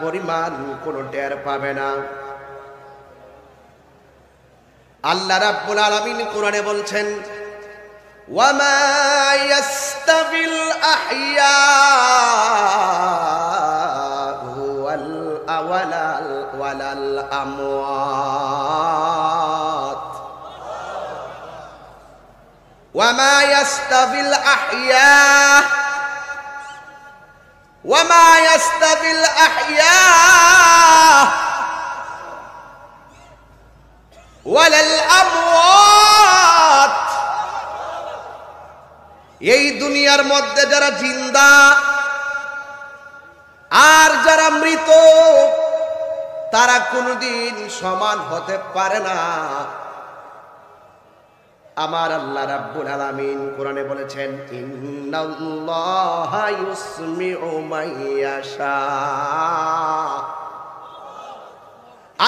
পরিমাণ কোনো টের পাবে না। আল্লাহ রাব্বুল আলামিন কোরআনে বলছেন, ওয়ামা ইয়াস্তাবিল আহইয়াউ ওয়ালাল আমওয়াত, ওয়ামা ইয়াস্তাবিল আহইয়া ওয়ামা ইয়াস্তাবিল আহইয়া ওয়ালাল আমওয়াত। এই দুনিয়ার মধ্যে যারা জিন্দা আর যারা মৃত তারা কোনোদিন সমান হতে পারে না। আমার আল্লাহ রাব্বুল আলামিন কোরআনে বলেছেন, ইন্নাল্লাহা ইউসমিউ মাইয়াশা।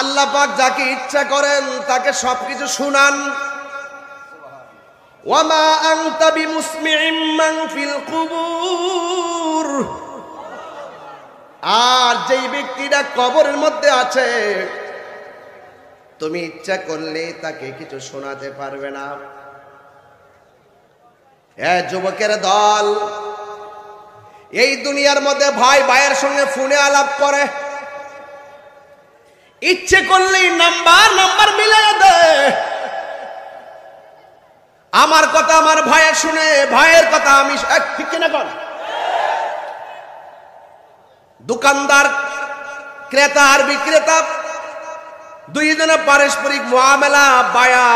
আল্লাহ পাক যাকে ইচ্ছা করেন তাকে সবকিছু শুনান। ওয়ামা আনতা বিমুসমিইম মান ফিল কুবুর। আর যেই ব্যক্তিটা কবরের মধ্যে আছে তুমি ইচ্ছা করলে তাকে কিছু শোনাতে পারবে না। যুবকের দল, এই দুনিয়ার মধ্যে ভাই ভাইয়ের সঙ্গে ফোনে আলাপ করে, ইচ্ছে করলেই নাম্বার মিলিয়ে দেয়। আমার কথা আমার ভাইয়ের শুনে, ভাইয়ের কথা আমি, ঠিক কিনা বল? দোকানদার, ক্রেতা আর বিক্রেতা দুইজনে পারস্পরিক মুআমালা, বায়া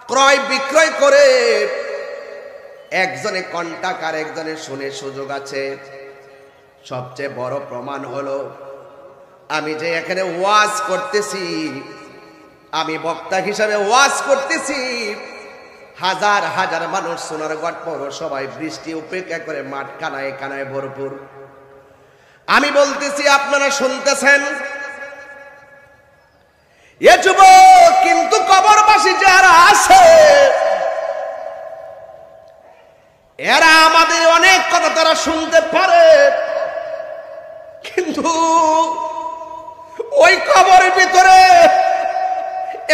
ক্রয় বিক্রয় করে, একজনে কন্টাক্ট আর একজনে শুনে সুযোগ আছে। সবচেয়ে বড় প্রমাণ হলো আমি যে এখানে ওয়াজ করতেছি, আমি বক্তা হিসাবে ওয়াজ করতেছি, হাজার হাজার মানুষ সোনার গড় পৌরসভায় বৃষ্টি উপেক্ষা করে মাঠ কানায় কানায় ভরপুর। আমি বলতেছি, আপনারা শুনতেছেন। এ যুবক, কিন্তু কবরবাসী যারা আছে এরা আমাদের অনেক কথা তারা শুনতে পারে, কিন্তু ওই কবরের ভিতরে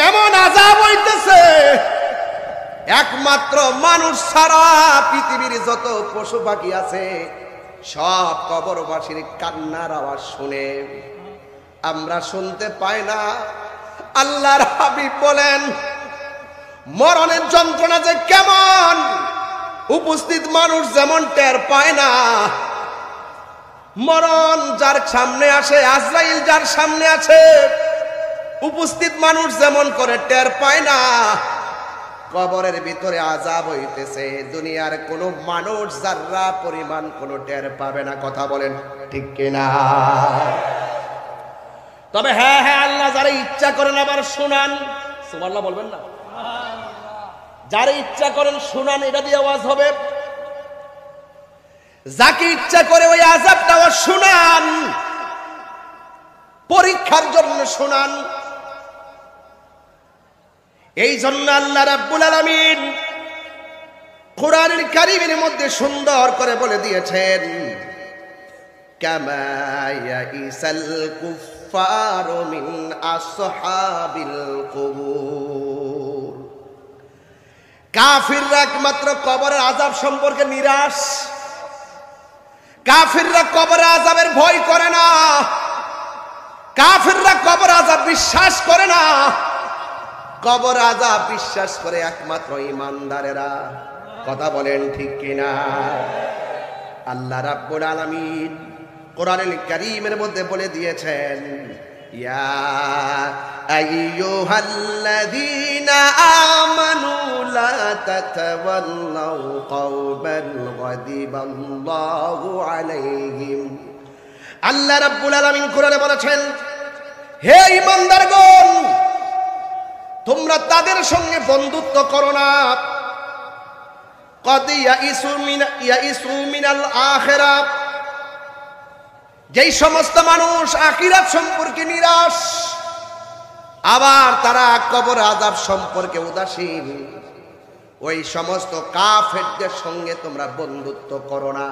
এমন আযাব হইতেছে, একমাত্র মানুষ ছাড়া পৃথিবীর যত পশু পাখি আছে সব কবরবাসীর কান্নার আওয়াজ শুনে, আমরা শুনতে পাই না। আল্লাহর হাবিব বলেন, মরণের যন্ত্রণা যে কেমন উপস্থিত মানুষ যেমন টের পায় না, মরণ যার সামনে আসে, আজরাইল যার সামনে আছে, উপস্থিত মানুষ যেমন করে টের পায় না, কবরের ভিতরে আযাব হইতেছে, দুনিয়ার কোনো মানুষ যারা পরিমাণ কোনো টের পাবে না। কথা বলেন ঠিক কিনা? তবে হ্যাঁ হ্যাঁ, আল্লাহ যারা ইচ্ছা করেন আবার শোনান। সুবহানাল্লাহ বলবেন না? যারা ইচ্ছা করেন শোনান, এটা দিয়ে আওয়াজ হবে। যাকে ইচ্ছা করে ওই আযাবটাও শোনান, পরীক্ষার জন্য শোনান। এই জন্য আল্লাহ রাব্বুল আলামিন কোরআনুল কারীমের মধ্যে সুন্দর করে বলে দিয়েছেন, কামা ইয়াইসাল কুফফারু মিন আসহাবিল কুবুর। কাফিররা একমাত্র কবরের আযাব সম্পর্কে নিরাশ। কাফিররা কবরের আযাবের ভয় করে না, কাফিররা কবর আযাব বিশ্বাস করে না। কবর আযাব বিশ্বাস করে একমাত্র ঈমানদারেরা। কথা বলেন ঠিক কিনা? আল্লাহ রাব্বুল আলামিন কোরআনুল কারীমের মধ্যে বলে দিয়েছেন, ইয়া আইয়ুহাল্লাযীনা আমানু লা তাতাওয়াল্লাউ কওমান গাদিবাল্লাহু আলাইহিম। আল্লাহ রাব্বুল আলামিন কোরআনে বলেছেন, হে ঈমানদারগণ, তোমরা তাদের সঙ্গে বন্ধুত্ব করো না। কদ ইয়াইসু মিনাল আখিরাহ, যেই সমস্ত মানুষ আখিরাত সম্পর্কে নিরাশ, আবার তারা কবর আযাব সম্পর্কে উদাসীন, ওই সমস্ত কাফেরদের সঙ্গে তোমরা বন্ধুত্ব করো না।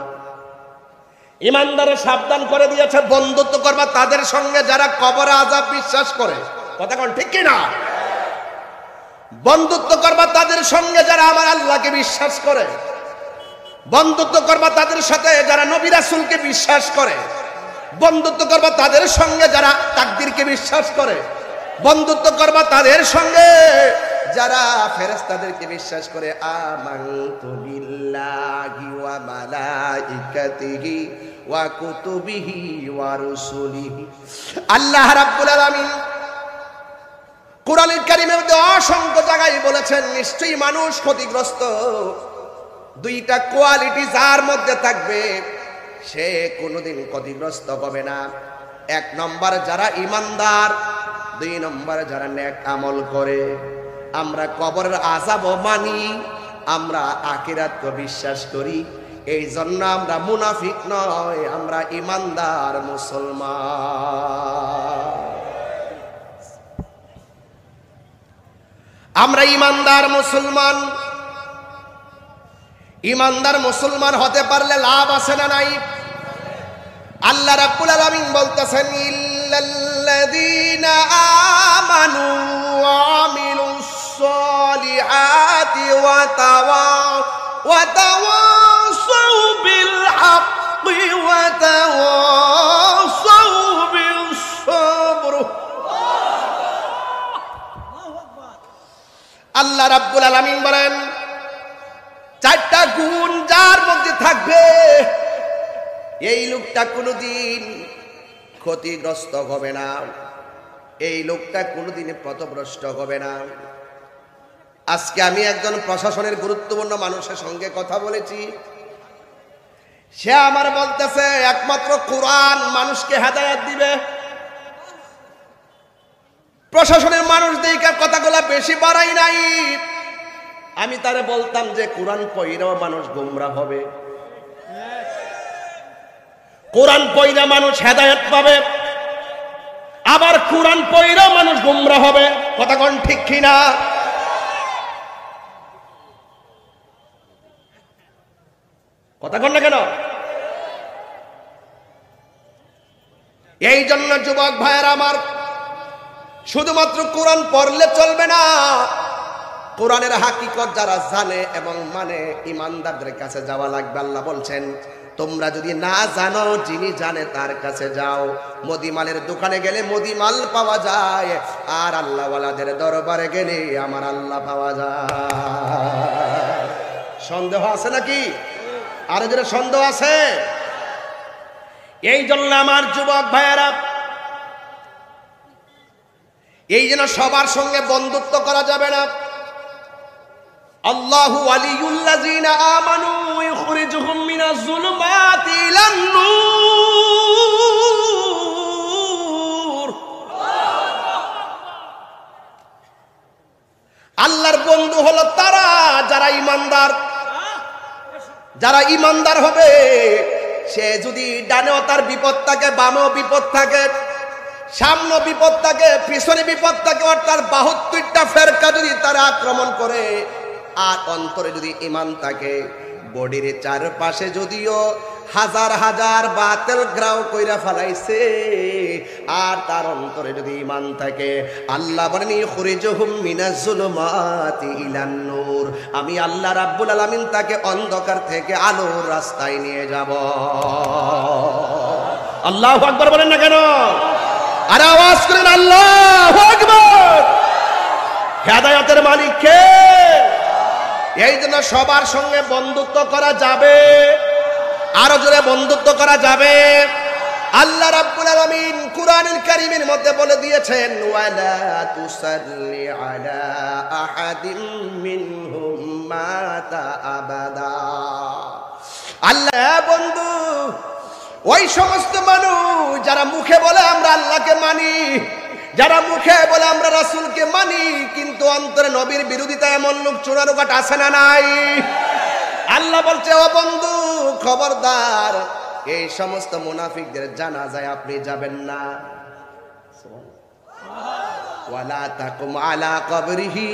ইমানদারে সাবধান করে দিয়েছে, বন্ধুত্ব করবা তাদের সঙ্গে যারা কবরে আযাব বিশ্বাস করে। কথা কোন ঠিক কি না? বন্ধুত্ব করবা তাদের সঙ্গে যারা আমার আল্লাহকে বিশ্বাস করে, বন্ধুত্ব করবা তাদের সাথে যারা নবী রাসূলকে বিশ্বাস করে, বন্ধুত্ব করবা তাদের সঙ্গে যারা তাকদীরকে বিশ্বাস করে, বন্ধুত্ব করবা তাদের সঙ্গে যারা ফেরেশতাদেরকে বিশ্বাস করে। আমানতু বিল্লাহি ওয়া মালাইকাতিহি ওয়া কুতুবিহি ওয়া রুসুলিহি। আল্লাহ রাব্বুল আলামিন কোরআনুল কারীমের মধ্যে অসংখ্য জায়গায় বলেছেন নিশ্চয়ই মানুষ ক্ষতিগ্রস্ত। দুইটা কোয়ালিটি যার মধ্যে থাকবে সে কোনোদিন ক্ষতিগ্রস্ত হবে না। এক নম্বর যারা ঈমানদার, দুই নম্বর যারা নেক আমল করে। আমরা কবরের আযাবও মানি, আমরা আখিরাতকে বিশ্বাস করি। এই জন্য আমরা মুনাফিক নয়, আমরা ঈমানদার মুসলমান। আমরা ঈমানদার মুসলমান। ঈমানদার মুসলমান হতে পারলে লাভ আছে না নাই? আল্লাহ রাব্বুল আলামিন বলতেছেন ইল্লাল্লাযীনা আমানু ওয়া আমিলুস সালিহাতি ওয়া তাওয়াসাউ বিল হাক্কি ওয়া তাওয়াসাউ বিস সাবর। আল্লাহ রাব্বুল আলামিন বলেন চারটা গুণ যার মধ্যে থাকবে এই লোকটা কোনোদিন ক্ষতিগ্রস্ত হবে না, এই লোকটা কোনোদিন পথভ্রষ্ট হবে না। আজকে আমি একজন প্রশাসনের গুরুত্বপূর্ণ মানুষের সঙ্গে কথা বলেছি, সে আমার বলতেছে একমাত্র কোরআন মানুষকে হেদায়েত দিবে। প্রশাসনের মানুষ দেখে কথাগুলা বেশি বাড়াই নাই। আমি তারে বলতাম যে কোরআন পড়লেও মানুষ গোমরাহ হবে, কোরআন পড়লে মানুষ হেদায়েত পাবে, আবার কোরআন পড়লেও মানুষ গোমরাহ হবে। কথা কোন ঠিক কিনা? কথা কোন না কেন? এই জন্য যুবক ভাইয়েরা আমার, শুধুমাত্র কোরআন পড়লে চলবে না, কোরআনের হাকিকত যারা জানে এবং মানে ঈমানদারদের কাছে যাওয়া লাগবে। আল্লাহ বলছেন তোমরা যদি না জানো যিনি জানে তার কাছে যাও। মুদিমালের দোকানে গেলে মুদিমাল পাওয়া যায়, আর আল্লাহওয়ালাদের দরবারে গেলে আমার আল্লাহ পাওয়া যায়। সন্দেহ আছে নাকি? আর যারা সন্দেহ আছে, এই জন্য আমার যুবক ভাইয়েরা, এই জন্য সবার সঙ্গে বন্ধুত্ব করা যাবে না। আল্লাহু ওয়ালিয়ুল্লাযীনা আমানু ইখরিজুহুম মিনাজ যুলুমাতি ইলান নূর। আল্লাহর বন্ধু হলো তারা যারা ঈমানদার। যারা ঈমানদার হবে সে যদি ডানেও তার বিপদ থাকে, বামেও বিপদ থাকে, সামনে বিপদ থাকে, পিছনে বিপদ থাকে, অর্থাৎ ৭২টা ফেরকা যদি তারা আক্রমণ করে, আর অন্তরে যদি ঈমান থাকে, বডির চারপাশে যদিও হাজার হাজার বাতিল গ্রাও কইরা ফেলাইছে, আর তার অন্তরে যদি ঈমান থাকে, আল্লাহ বলেন ইখরিজুহুম মিনাজ যুলুমাতি ইলান নূর, আমি আল্লাহ রাব্বুল আলামিন তাকে অন্ধকার থেকে আলোর রাস্তায় নিয়ে যাব। আল্লাহু আকবার বলেন না কেন? আর আওয়াজ করেন আল্লাহু আকবার। হেদায়েতের মালিক কে? এই জন্য সবার সঙ্গে বন্ধুত্ব করা যাবে, আরো জোরে বন্ধুত্ব করা যাবে। আল্লাহ রাব্বুল আলামিন কুরআনুল কারীমের মধ্যে বলে দিয়েছেন ওয়ালা তুসাল্লি আলা আহাদিম মিনহুম মাতা আবাদা। আল্লাহ বন্ধু, ওই সমস্ত মানুষ যারা মুখে বলে আমরা আল্লাহকে মানি, যারা মুখে বলে আমরা রাসূলকে মানি, কিন্তু অন্তরে নবীর বিরোধিতা, এমন লোক চোরানুকাট আছে না নাই? আল্লাহ বলছে ও বন্ধু খবরদার, এই সমস্ত মুনাফিকদের জানাজায় আপনি যাবেন না। ওয়ালা তাকুম আলা কবরিহি,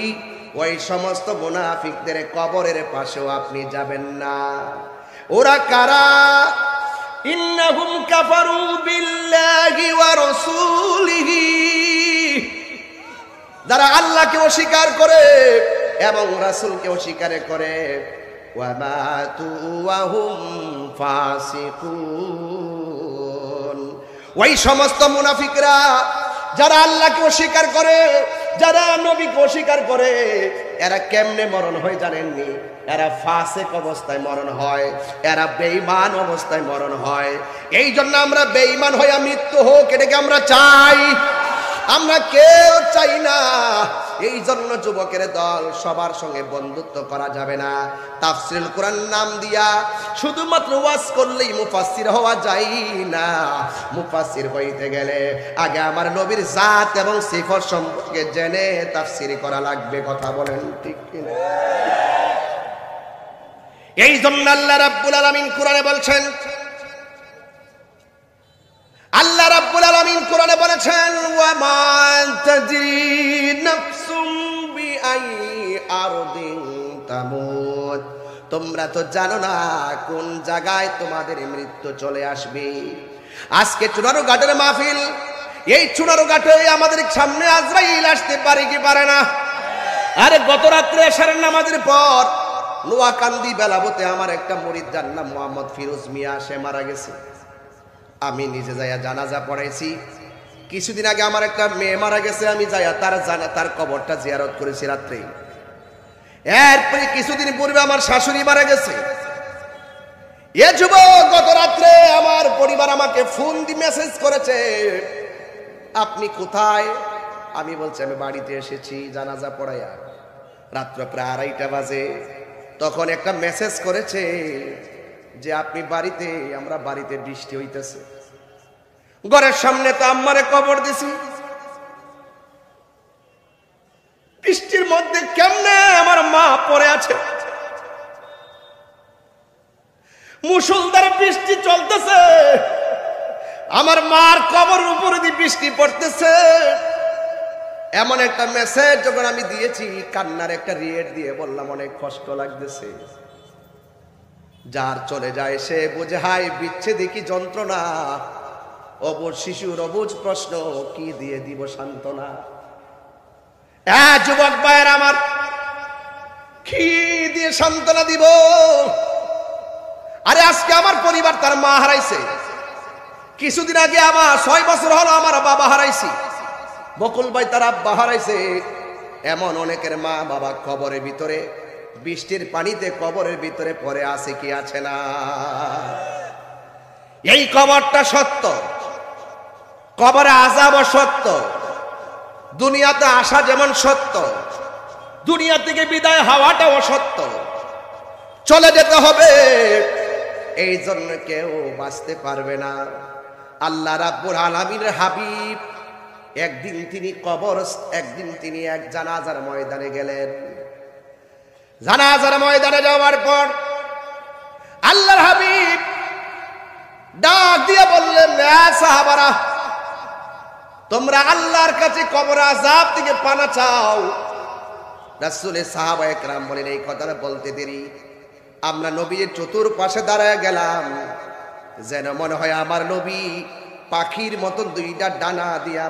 ওই সমস্ত মুনাফিকদের কবরের পাশেও আপনি যাবেন না। ওরা কারা? ইন্নাহুম কাফারু বিল্লাহি ওয়া রাসূলিহি, যারা আল্লাহকে অস্বীকার করে এবং রাসূলকে অস্বীকার করে, ওয়া মাতু ওয়া হুম ফাসিকুন, ওই সমস্ত মুনাফিকরা যারা আল্লাহকে অস্বীকার করে, যারা নবীকে অস্বীকার করে, এরা কেমনে মরণ হয় জানেননি? এরা ফাসিক অবস্থায় মরণ হয়, এরা বেঈমান অবস্থায় মরণ হয়। এই জন্য আমরা বেঈমান হইয়া মৃত্যু হোক এটাকে আমরা চাই? আমরা কেউ চাই না। এই জন্য যুবকের দল সবার সঙ্গে বন্ধুত্ব করা যাবে না। তাফসীরুল কোরআন নাম দিয়া শুধুমাত্র ওয়াজ করলেই মুফাসসির হওয়া যায় না। মুফাসসির হইতে গেলে আগে আমার নবীর জাত এবং সিফত সম্পর্কে জেনে তাফসীর করা লাগবে। কথা বলেন ঠিক কিনা? এই জন্য আল্লাহ রাব্বুল আলামিন কোরআনে বলছেন, আল্লাহ রাব্বুল আলামিন কোরআনে বলেছেন, ওয়া মা তাদরি নাফসুম বিআই আরদিন তামুত, তোমরা তো জানো না কোন জায়গায় তোমাদের মৃত্যু চলে আসবে। আজকে চুনারু ঘাটের মাহফিল, এই চুনারু ঘাটে আমাদের সামনে আজরাইল আসতে পারে কি পারে না? আরে গত রাত্রে এশারের নামাজের পর নোয়াকান্দি বেলাবতে আমার একটা মুরিদ, যার নাম মোহাম্মদ ফিরোজ মিয়া, সে মারা গেছে। আমি নিজে যাইয়া জানাজা পড়াইছি। কিছুদিন আগে আমার একটা মেয়ে মারা গেছে, আমি যাইয়া তার কবরটা জিয়ারত করেছি রাত্রে। এরপরে কিছুদিন পূর্বে আমার শাশুড়ি মারা গেছে। এ যুবক, গত রাত্রে আমার পরিবার আমাকে ফোন দিয়ে মেসেজ করেছে, আপনি কোথায়? আমি বলছি আমি বাড়িতে এসেছি জানাজা পড়াইয়া। রাত্র প্রায় 2:30 বাজে। তখন একটা মেসেজ করেছে যে আপনি বাড়িতে? আমরা বাড়িতে, বৃষ্টি হইতেছে। ঘরের সামনে তো আম্মারে কবর দিছি, বৃষ্টির মধ্যে কেমনে আমার মা পড়ে আছে। মুষলধারে বৃষ্টি চলতেছে, আমার মার কবরের উপরে দিয়ে বৃষ্টি পড়তেছে। এমন একটা মেসেজ যখন আমি দিয়েছি, কান্নার একটা রিয়েট দিয়ে বললাম অনেক কষ্ট লাগতেছে। যার চলে যায় সে বুঝে হাই বিচ্ছেদে কি যন্ত্রণা। অবুঝ শিশুর অবুঝ প্রশ্ন, কি দিয়ে দিব সান্ত্বনা? যুবক ভাইয়ের আমার, কি দিয়ে সান্ত্বনা দিব? আরে আজকে আমার পরিবার তার মা হারাইছে। কিছুদিন আগে আমার 6 বছর হলো আমার বাবা হারাইছি। বকুল ভাই তার আব্বা হারাইছে। এমন অনেকের মা বাবা কবরের ভিতরে, বৃষ্টির পানিতে কবরের ভিতরে পড়ে আছে কি আছে না? এই কবরটা সত্য, কবরে আযাবও সত্য, দুনিয়াতে আসা যেমন সত্য, দুনিয়া থেকে বিদায় হওয়াটাও সত্য। চলে যেতে হবে, এই জন্য কেউ বাঁচতে পারবে না। আল্লাহ রাব্বুল আলামিনের হাবিব একদিন তিনি এক জানাজার ময়দানে গেলেন। জানাজার ময়দানে যাওয়ার পর আল্লাহর হাবিব ডাক দিয়ে বললেন, সাহাবারা, তোমরা আল্লাহর কাছে কবর আযাব থেকে পানা চাও। রাসূলের সাহাবায়ে কেরাম বলেন, এই কথাটা বলতে দেরি আমরা নবীর চতুর্পাশে দাঁড়ায় গেলাম, যেন মনে হয় আমার নবী পাখির মতন 2টা ডানা দিয়ে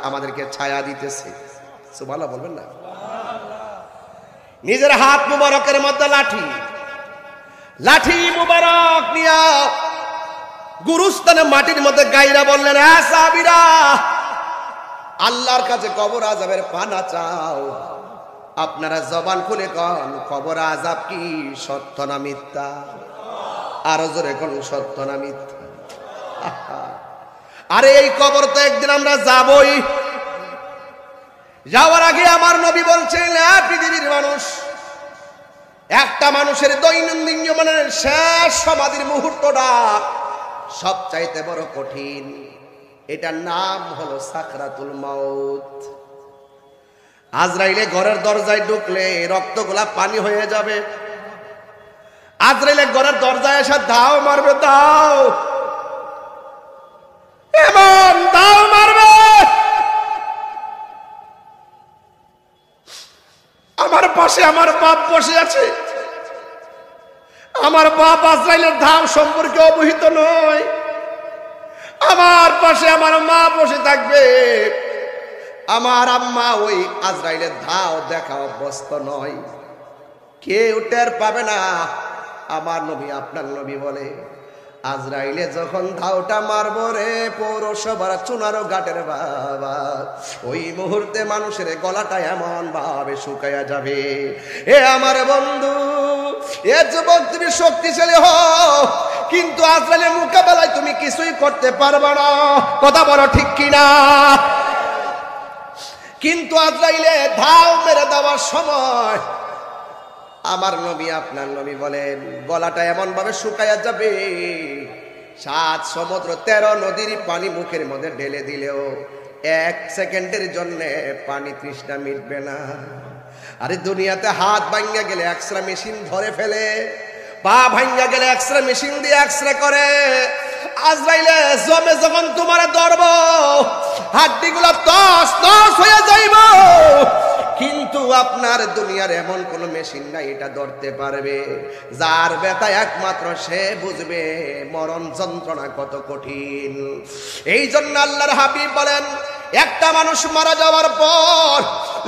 আমাদেরকে ছায়া দিতেছে। সুবহানাল্লাহ বলবেন না? নিজের হাত মুবারকের মধ্যে লাঠি মুবারক নিয়া গুরুস্থানে মাটির মধ্যে গাইরা বললেন, সাহাবীরা, আল্লাহর কাছে কবর আযাবের পানা চাও। আপনারা জবান খুলে কোন, কবর আযাব কি সত্য না মিথ্যা? আরো জোরে কোন, সত্য না মিথ্যা? আরে এই কবর তো একদিন আমরা যাবই। যাওয়ার আগে আমার নবী বলছেন, পৃথিবীর মানুষ, একটা মানুষের দৈনন্দিন জীবনের শেষ সমাধির মুহূর্তটা সবচাইতে বড় কঠিন। এটার নাম হলো সাকরাতুল মাউত। আজরাইলে ঘরের দরজায় ঢুকলে রক্তগুলা পানি হয়ে যাবে। আজরাইলে ঘরের দরজায় এসে দাও মারবে, দাও এমন দাও মারবে, আমার পাশে আমার বাপ বসে আছে, আমার বাপ আজরাইলের ধাম সম্পর্কে অবহিত নয়। আমার পাশে আমার মা বসে থাকবে, আমার আম্মা ওই আজরাইলের ধাও দেখা অভ্যস্ত নয়, কেউ টের পাবে না। আমার নবী আপনার নবী বলে আজরাইলে যখন ধাওটা মারবো রে পৌরসভার চুনারো ঘাটের বাবা, ওই মুহূর্তে মানুষের গলাটা এমন ভাবে শুকাইয়া যাবে। এ আমার বন্ধু, এ যুবক তুমি শক্তিশালী হও, কিন্তু আজরাইলের মোকাবেলায় তুমি কিছুই করতে পারবে না। কথা বলো ঠিক কিনা? কিন্তু আজরাইলে ধাও মেরে দেওয়ার সময় আমার নবী আপনার নবী বলেন গলাটা এমন ভাবে শুকাইয়া যাবে, 7 সমুদ্র 13 নদীর পানি মুখের মধ্যে ঢেলে দিলেও 1 সেকেন্ডের জন্য পানি তৃষ্ণা মিটবে না। আরে দুনিয়াতে হাত ভাঙ্গা গেলে এক্সরে মেশিন ধরে ফেলে, পা ভাঙ্গা গেলে এক্সরে মেশিন দিয়ে এক্সরে করে। আজরাইলে জমে যখন তোমার ধরব হাড্ডিগুলো তস তস হয়ে যাইব, কিন্তু আপনার দুনিয়ার এমন কোন মেশিন নাই এটা ধরতে পারবে। যার ব্যথা একমাত্র সে বুঝবে মরণ যন্ত্রণা কত কঠিন। এই জন্য আল্লাহর হাবিব বলেন একটা মানুষ মারা যাওয়ার পর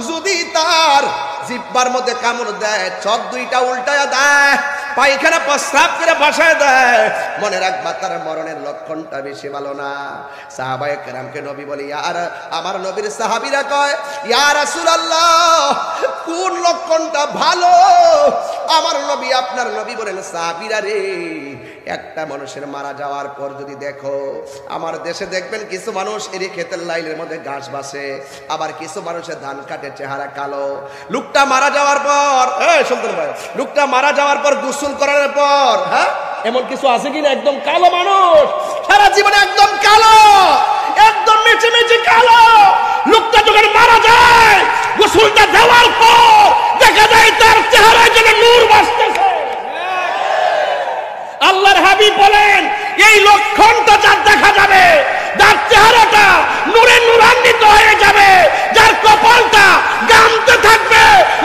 যদি তার জিহ্বার মধ্যে কামড় দেয়, চোখ দুইটা উল্টায়া দেয়, পায়খানা প্রস্রাব করে বসায় দেয়, মনে রাখবা তার মরণের লক্ষণটা বেশি ভালো না। সাহাবায়ে কেরামকে নবী বলি আর আমার নবীর সাহাবীরা কয় ইয়া রাসূলুল্লাহ কোন লক্ষণটা ভালো? আমার নবী আপনার নবী বলেন সাহাবীরা রে, একটা মানুষের মারা যাওয়ার পর যদি দেখো, আমার দেশে দেখবেন কিছু মানুষ এরই ক্ষেতের লাইনের মধ্যে ঘাস বাসে, আবার কিছু মানুষের ধান কাটে চেহারা কালো। লোকটা মারা যাওয়ার পর সুন্দর ভাই, লোকটা মারা যাওয়ার পর গোসল করার পর এমন কিছু আছে কিনা একদম কালো মানুষ, সারা জীবনে একদম কালো, একদম মিচি মিচি কালো। লোকটা যখন মারা যায় গোসলটা দেওয়ার পর দেখা যায় তার চেহারায় যেন নূর ভাসতেছে। আল্লাহর হাবিব বলেন এই লক্ষণটা যার দেখা যাবে, যার চেহারাটা নূরে নূরান্বিত হয়ে যাবে, যার কপালটা গামতে থাকবে,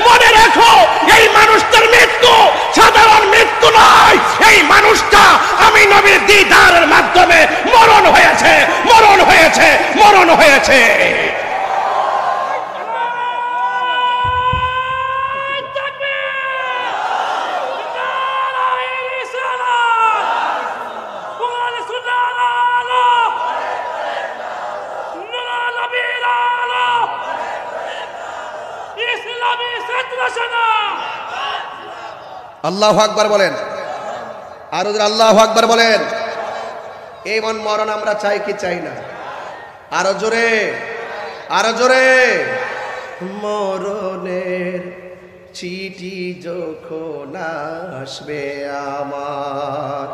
মনে রাখো এই মানুষটার মৃত্যু সাধারণ মৃত্যু নয়, এই মানুষটা আমি নবীর দিদারের মাধ্যমে মরণ হয়েছে, মরণ হয়েছে, মরণ হয়েছে। আল্লাহু আকবার বলেন, আর আল্লাহু আকবার বলেন। এই মরণ আমরা চাই কি চাই না? আরো জোরে, আরো জোরে। মরণের চিঠি যখন আসবে আমার,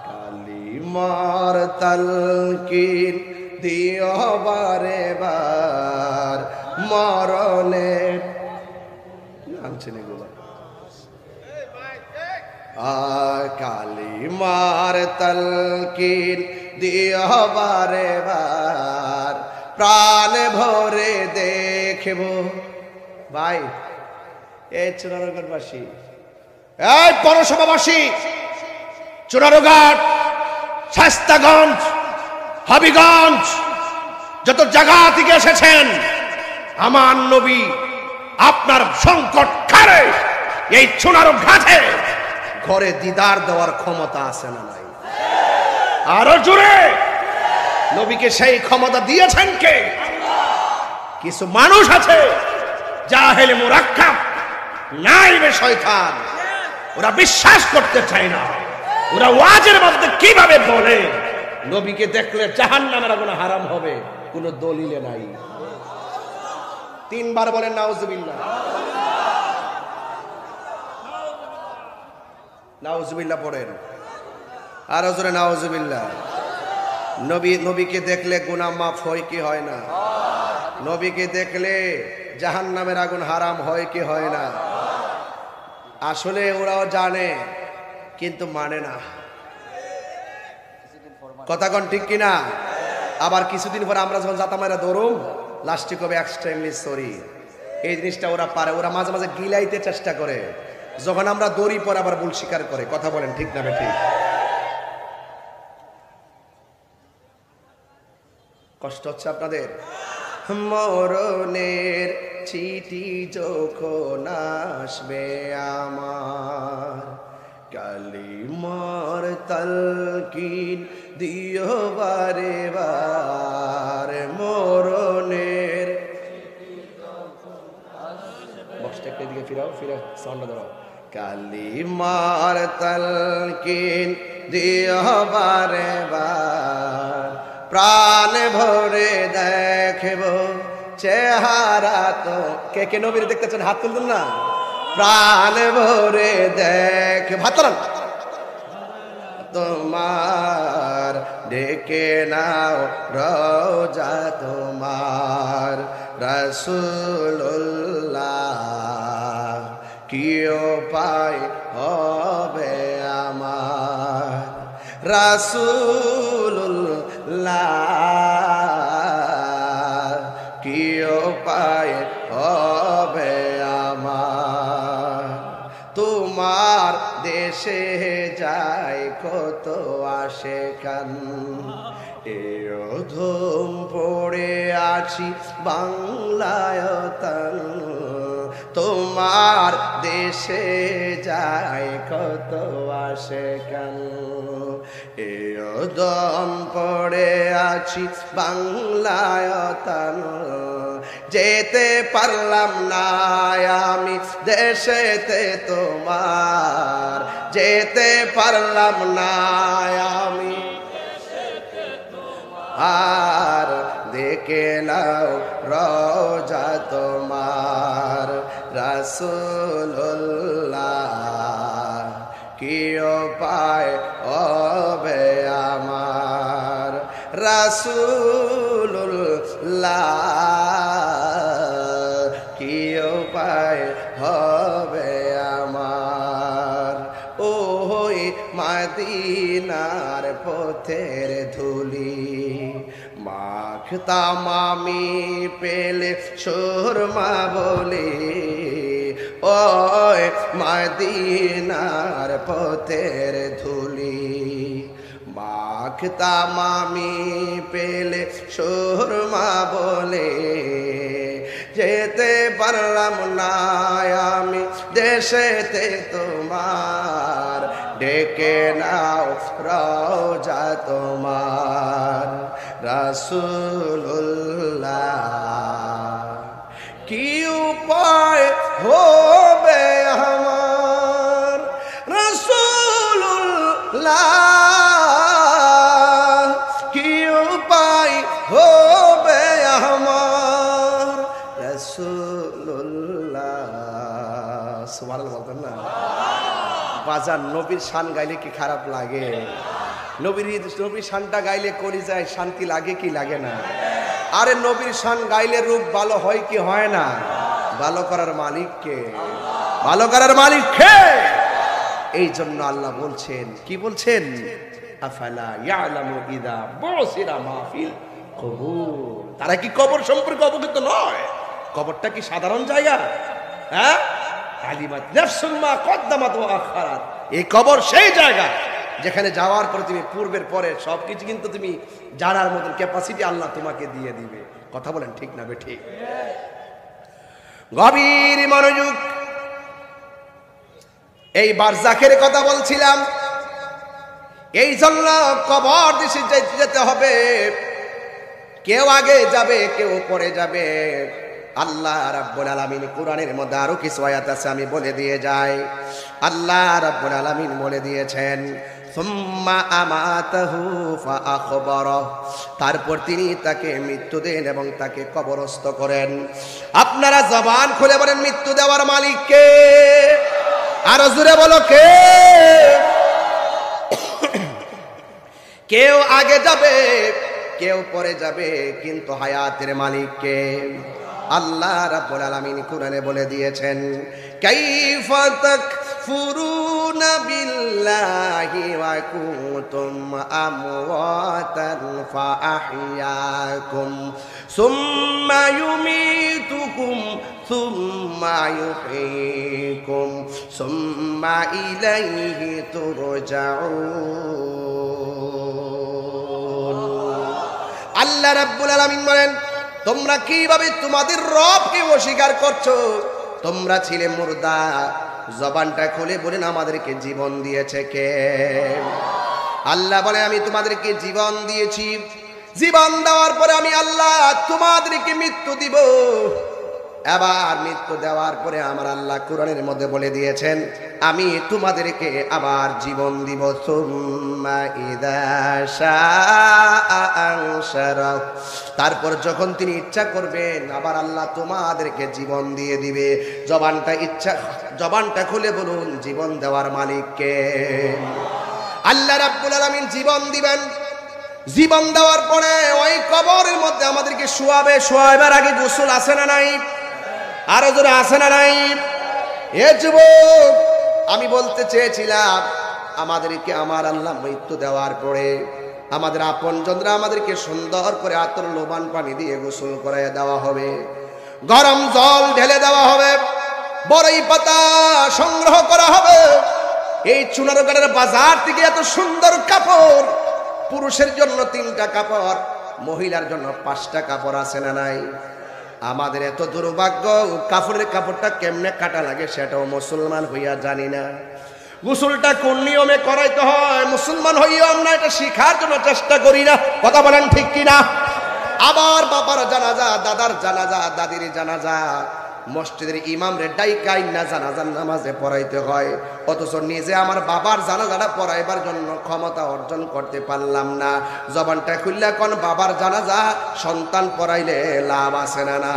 কালিমার তালকিন দিও বারে বার, মরণের নামছেন এগুলো কালিমার তালকিন দিও বারে বার, প্রাণ ভরে দেখব। ভাই এই চুনারুঘাটবাসী, এই পৌরসভাবাসী, চুনারুঘাট, শায়েস্তাগঞ্জ, হবিগঞ্জ, যত জায়গা থেকে এসেছেন, আমার নবী আপনার সংকট কালে এই চুনারুঘাটে ঘরে দিদার দেওয়ার ক্ষমতা আছে না নাই? আরো জোরে। নবীকে সেই ক্ষমতা দিয়েছেন কে? কিছু মানুষ আছে জাহেল মুরাক্কাব, নাইবে শয়তান, ওরা বিশ্বাস করতে চায় না। ওরা ওয়াজের মধ্যে কিভাবে বলে নবীকে দেখলে জাহান্নামের আগুন হারাম হবে, কোনো দলিলে নাই। 3 বার বলেন নাউজুবিল্লাহ, নাউজুবিল্লাহ পড়েন, আর জোরে নাউজুবিল্লাহ। নবীকে দেখলে গুনাহ মাফ হয় কি হয় না? নবীকে দেখলে জাহান্নামের আগুন হারাম হয় কি হয় না? আসলে ওরাও জানে কিন্তু মানে না। কথা কোন ঠিক কিনা? আবার কিছুদিন পর আমরা যখন জাতা মারা দৌড়ম, লাস্টে কবে এক্সট্রিমলি সরি, এই জিনিসটা ওরা পারে। ওরা মাঝে মাঝে গিলাইতে চেষ্টা করে, যখন আমরা দড়ি পরে আবার ভুল স্বীকার করে। কথা বলেন ঠিক না ঠিক? কষ্ট হচ্ছে আপনাদের? মরণের চিঠি যখন আসবে আমার, কালিমার তালকিন দিও বারে বার। মরণের বক্সটা একটু দিকে ফিরাও, সাউন্ডটা ধরো। কালিমার তালকিন দিও বারে বার, প্রাণ ভরে দেখব চেহারা তো। কে কে নবীর দেখতেছেন হাত তুলুন না। প্রাণ ভরে দেখ ভাতরান তোমার, ডেকে নাও রওজা তোমার। রাসূলুল্লাহ কি উপায় হবে আমার, রাসূলুল্লাহ কি উপায় হবে আমার। তোমার দেশে যায় কত আশেকান, ধুম পড়ে আছি বাংলায় তান। তোমার দেশে যায় কত আশেকান, দম পড়ে আছি বাংলায় তান। যেতে পারলাম না আমি দেশেতে তোমার, যেতে পারলাম না আমি আর। দেখে নাও রওজা তোমার, রাসূলুল্লাহ কি উপায় হবে আমার, রাসূলুল্লাহ কি উপায় হবে আমার। ওই মদিনার পথের ধুলি মাখতাম আমি পেলে সুরমা বলে, ওই মদিনার পথের ধুলি মাখতাম আমি পেলে সুরমা বলে। যেতে পারলাম না আমি দেশেতে তোমার, ডেকে নাও রওজা তোমার, রাসূলুল্লাহ কি উপায় হবে আমার, রাসূলুল্লাহ কি উপায় হবে আমার, রাসূলুল্লাহ। সুবহানাল্লাহ বলতেন না বাজার। নবীর শান গাইলে কি খারাপ লাগে? নবীর শানটা গাইলে কলিজায় শান্তি লাগে কি লাগে না? আরে নবীর শান গাইলে রূপ ভালো হয় কি হয় না? ভালো করার মালিক কে? ভালো করার মালিক কে? এই জন্য আল্লাহ বলছেন, কি বলছেন? আফালা ইয়ালামু ইযা বুসিরা মা ফিল কবুর। তারা কি কবর সম্পর্কে অবগত নয়? কবরটা কি সাধারণ জায়গা? হ্যাঁ, আলিমাত নাফসুম মা কদ্দামাত ওয়া আখারাত। এই কবর সেই জায়গা যেখানে যাওয়ার পরে তুমি পূর্বের পরে সবকিছু কিন্তু তুমি জানার মতো ক্যাপাসিটি আল্লাহ তোমাকে দিয়ে দিবে। কথা বলেন ঠিক না বেঠিক? গভীর মনোযোগ। এই বারজাখের কথা বলছিলাম। এই জন্য কবর দেশে যেতে হবে। কেউ আগে যাবে, কেউ পরে যাবে। আল্লাহ রাব্বুল আলামিন কোরআনের মধ্যে আরো কিছু আয়াত আছে, আমি বলে দিয়ে যাই। আল্লাহ রাব্বুল আলামিন বলে দিয়েছেন, সুম্মা আমাতাহু ফাআখবারাহ, তারপর তিনি তাকে মৃত্যু দেন এবং তাকে কবরস্থ করেন। আপনারা জবান খুলে বলেন, মৃত্যু দেওয়ার মালিক কে? আরো জোরে বলো কে? কেউ আগে যাবে, কেউ পরে যাবে, কিন্তু হায়াতের মালিক কে? আল্লাহ রাব্বুল আলামিন কোরআনে বলে দিয়েছেন, কাইফা তাকফুরুন بالله وكنتم أمواتا فأحياكم ثم يميتكم ثم يحييكم ثم إليه ترجعون আল্লাহ রাব্বুল আলামিন বলেন তোমরা কিভাবে তোমাদের রবকে অস্বীকার করছো তোমরা ছিলে মুর্দা জবানটা খুলে বলেন আমাদেরকে জীবন দিয়েছে কে আল্লাহ বলে আমি তোমাদেরকে জীবন দিয়েছি জীবন দেওয়ার পরে আমি আল্লাহ তোমাদেরকে মৃত্যু দিব আবার মৃত্যু দেওয়ার পরে আমার আল্লাহ কোরআনের মধ্যে বলে দিয়েছেন আমি তোমাদেরকে আবার জীবন দিব সুম্মা ইযা শাআ আনশারা তারপর যখন তিনি ইচ্ছা করবেন আবার আল্লাহ তোমাদেরকে জীবন দিয়ে দিবে জবানটা খুলে বলুন জীবন দেওয়ার মালিক কে আল্লাহ রাব্বুল আলামিন জীবন দিবেন জীবন দেওয়ার পরে ওই কবরের মধ্যে আমাদেরকে শোয়াবার আগে গোসল আছে না নাই আরো জোরে আছে না নাই এ যুবক আমি বলতে চেয়েছিলাম আমাদেরকে আমার আল্লাহ মৃত্যু দেওয়ার পরে আমাদের আপনজনরা আমাদেরকে সুন্দর করে আতর লোবান পানি দিয়ে গোসল করায় দেওয়া হবে গরম জল ঢেলে দেওয়া হবে বড়ই পাতা সংগ্রহ করা হবে এই চুনারগড়ের বাজার থেকে এত সুন্দর কাপড় পুরুষের জন্য 3টা কাপড় মহিলার জন্য 5টা কাপড় আছে না নাই আমাদের এত দুর্ভাগ্য কাপড়ের কাপড়টা কেমনে কাটা লাগে সেটাও মুসলমান হইয়া জানি না গোসলটা কোন নিয়মে করাইতে হয় মুসলমান হইয়া আমরা এটা শিখার জন্য চেষ্টা করি না কথা বলেন ঠিক কিনা আবার বাবার জানাজা দাদার জানাজা দাদির জানাজা মসজিদের ইমামরে ডাইকাই না জানাজার নামাজে পড়াইতে হয় অথচ নিজে আমার বাবার জানাজাটা পড়াইবার জন্য ক্ষমতা অর্জন করতে পারলাম না জবানটা খুললে কোন বাবার জানাজা সন্তান পড়াইলে লাভ আছে না না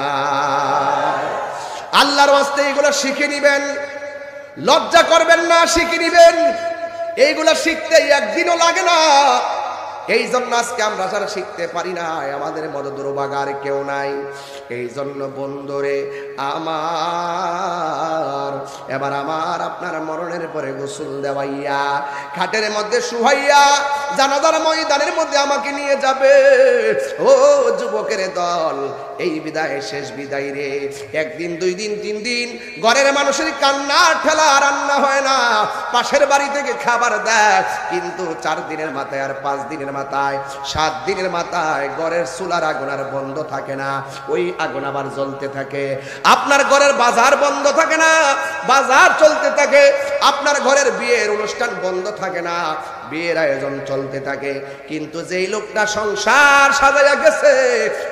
আল্লাহর ওয়াস্তে এগুলো শিখে নিবেন লজ্জা করবেন না শিখে নিবেন এইগুলো শিখতে একদিনও লাগে না এই জন্য আজকে আমরা যারা শিখতে পারি না আমাদের মতো দুর্ভাগার কেউ নাই এই জন্য বন্ধুরে আমার এবার আমার আপনার মরণের পরে গোসল দেওয়াইয়া খাটের মধ্যে শুহাইয়া জানাজার ময়দানের মধ্যে আমাকে নিয়ে যাবে ও যুবকের দল এই বিদায় শেষ বিদায় রে একদিন 2 দিন 3 দিন ঘরের মানুষের কান্না ঠেলা রান্না হয় না পাশের বাড়ি থেকে খাবার দেয় কিন্তু 4 দিনের মাথায় আর 5 দিনের মাথায় 7 দিনের মাথায় ঘরের চুলার আগুন আর বন্ধ থাকে না ওই আগুন আবার জ্বলতে থাকে আপনার ঘরের বাজার বন্ধ থাকে না বাজার চলতে থাকে আপনার ঘরের বিয়ের অনুষ্ঠান বন্ধ থাকে না বিয়ের আয়োজন চলতে থাকে কিন্তু যেই লোকটা সংসার সাজাইয়া গেছে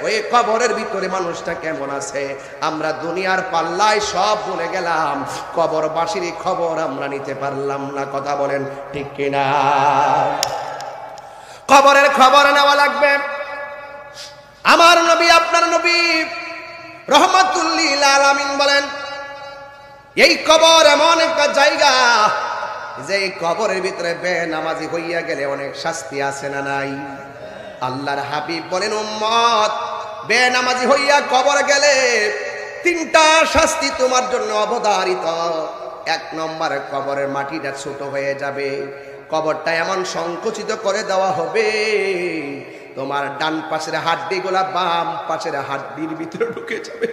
ওই কবরের ভিতরে মানুষটা কেমন আছে আমরা দুনিয়ার পাল্লায় সব ভুলে গেলাম কবরবাসীর খবর আমরা নিতে পারলাম না কথা বলেন ঠিক কিনা কবরের খবর নেওয়া লাগবে আমার নবী আপনার নবী রহমাতুল লিল আলামিন বলেন এই কবর এমন একটা জায়গা যে কবরের ভিতরে বেনামাজি হইয়া গেলে অনেক শাস্তি আছে না নাই আল্লাহর হাবিব বলেন উম্মত বেনামাজি হইয়া কবর গেলে 3টা শাস্তি তোমার জন্য অবধারিত 1 নম্বরে কবরের মাটিটা ছোট হয়ে যাবে কবরটা এমন সংকুচিত করে দেওয়া হবে তোমার ডান পাশের হাড্ডিগুলা বাম পাশের হাড্ডির ভিতরে ঢুকে যাবে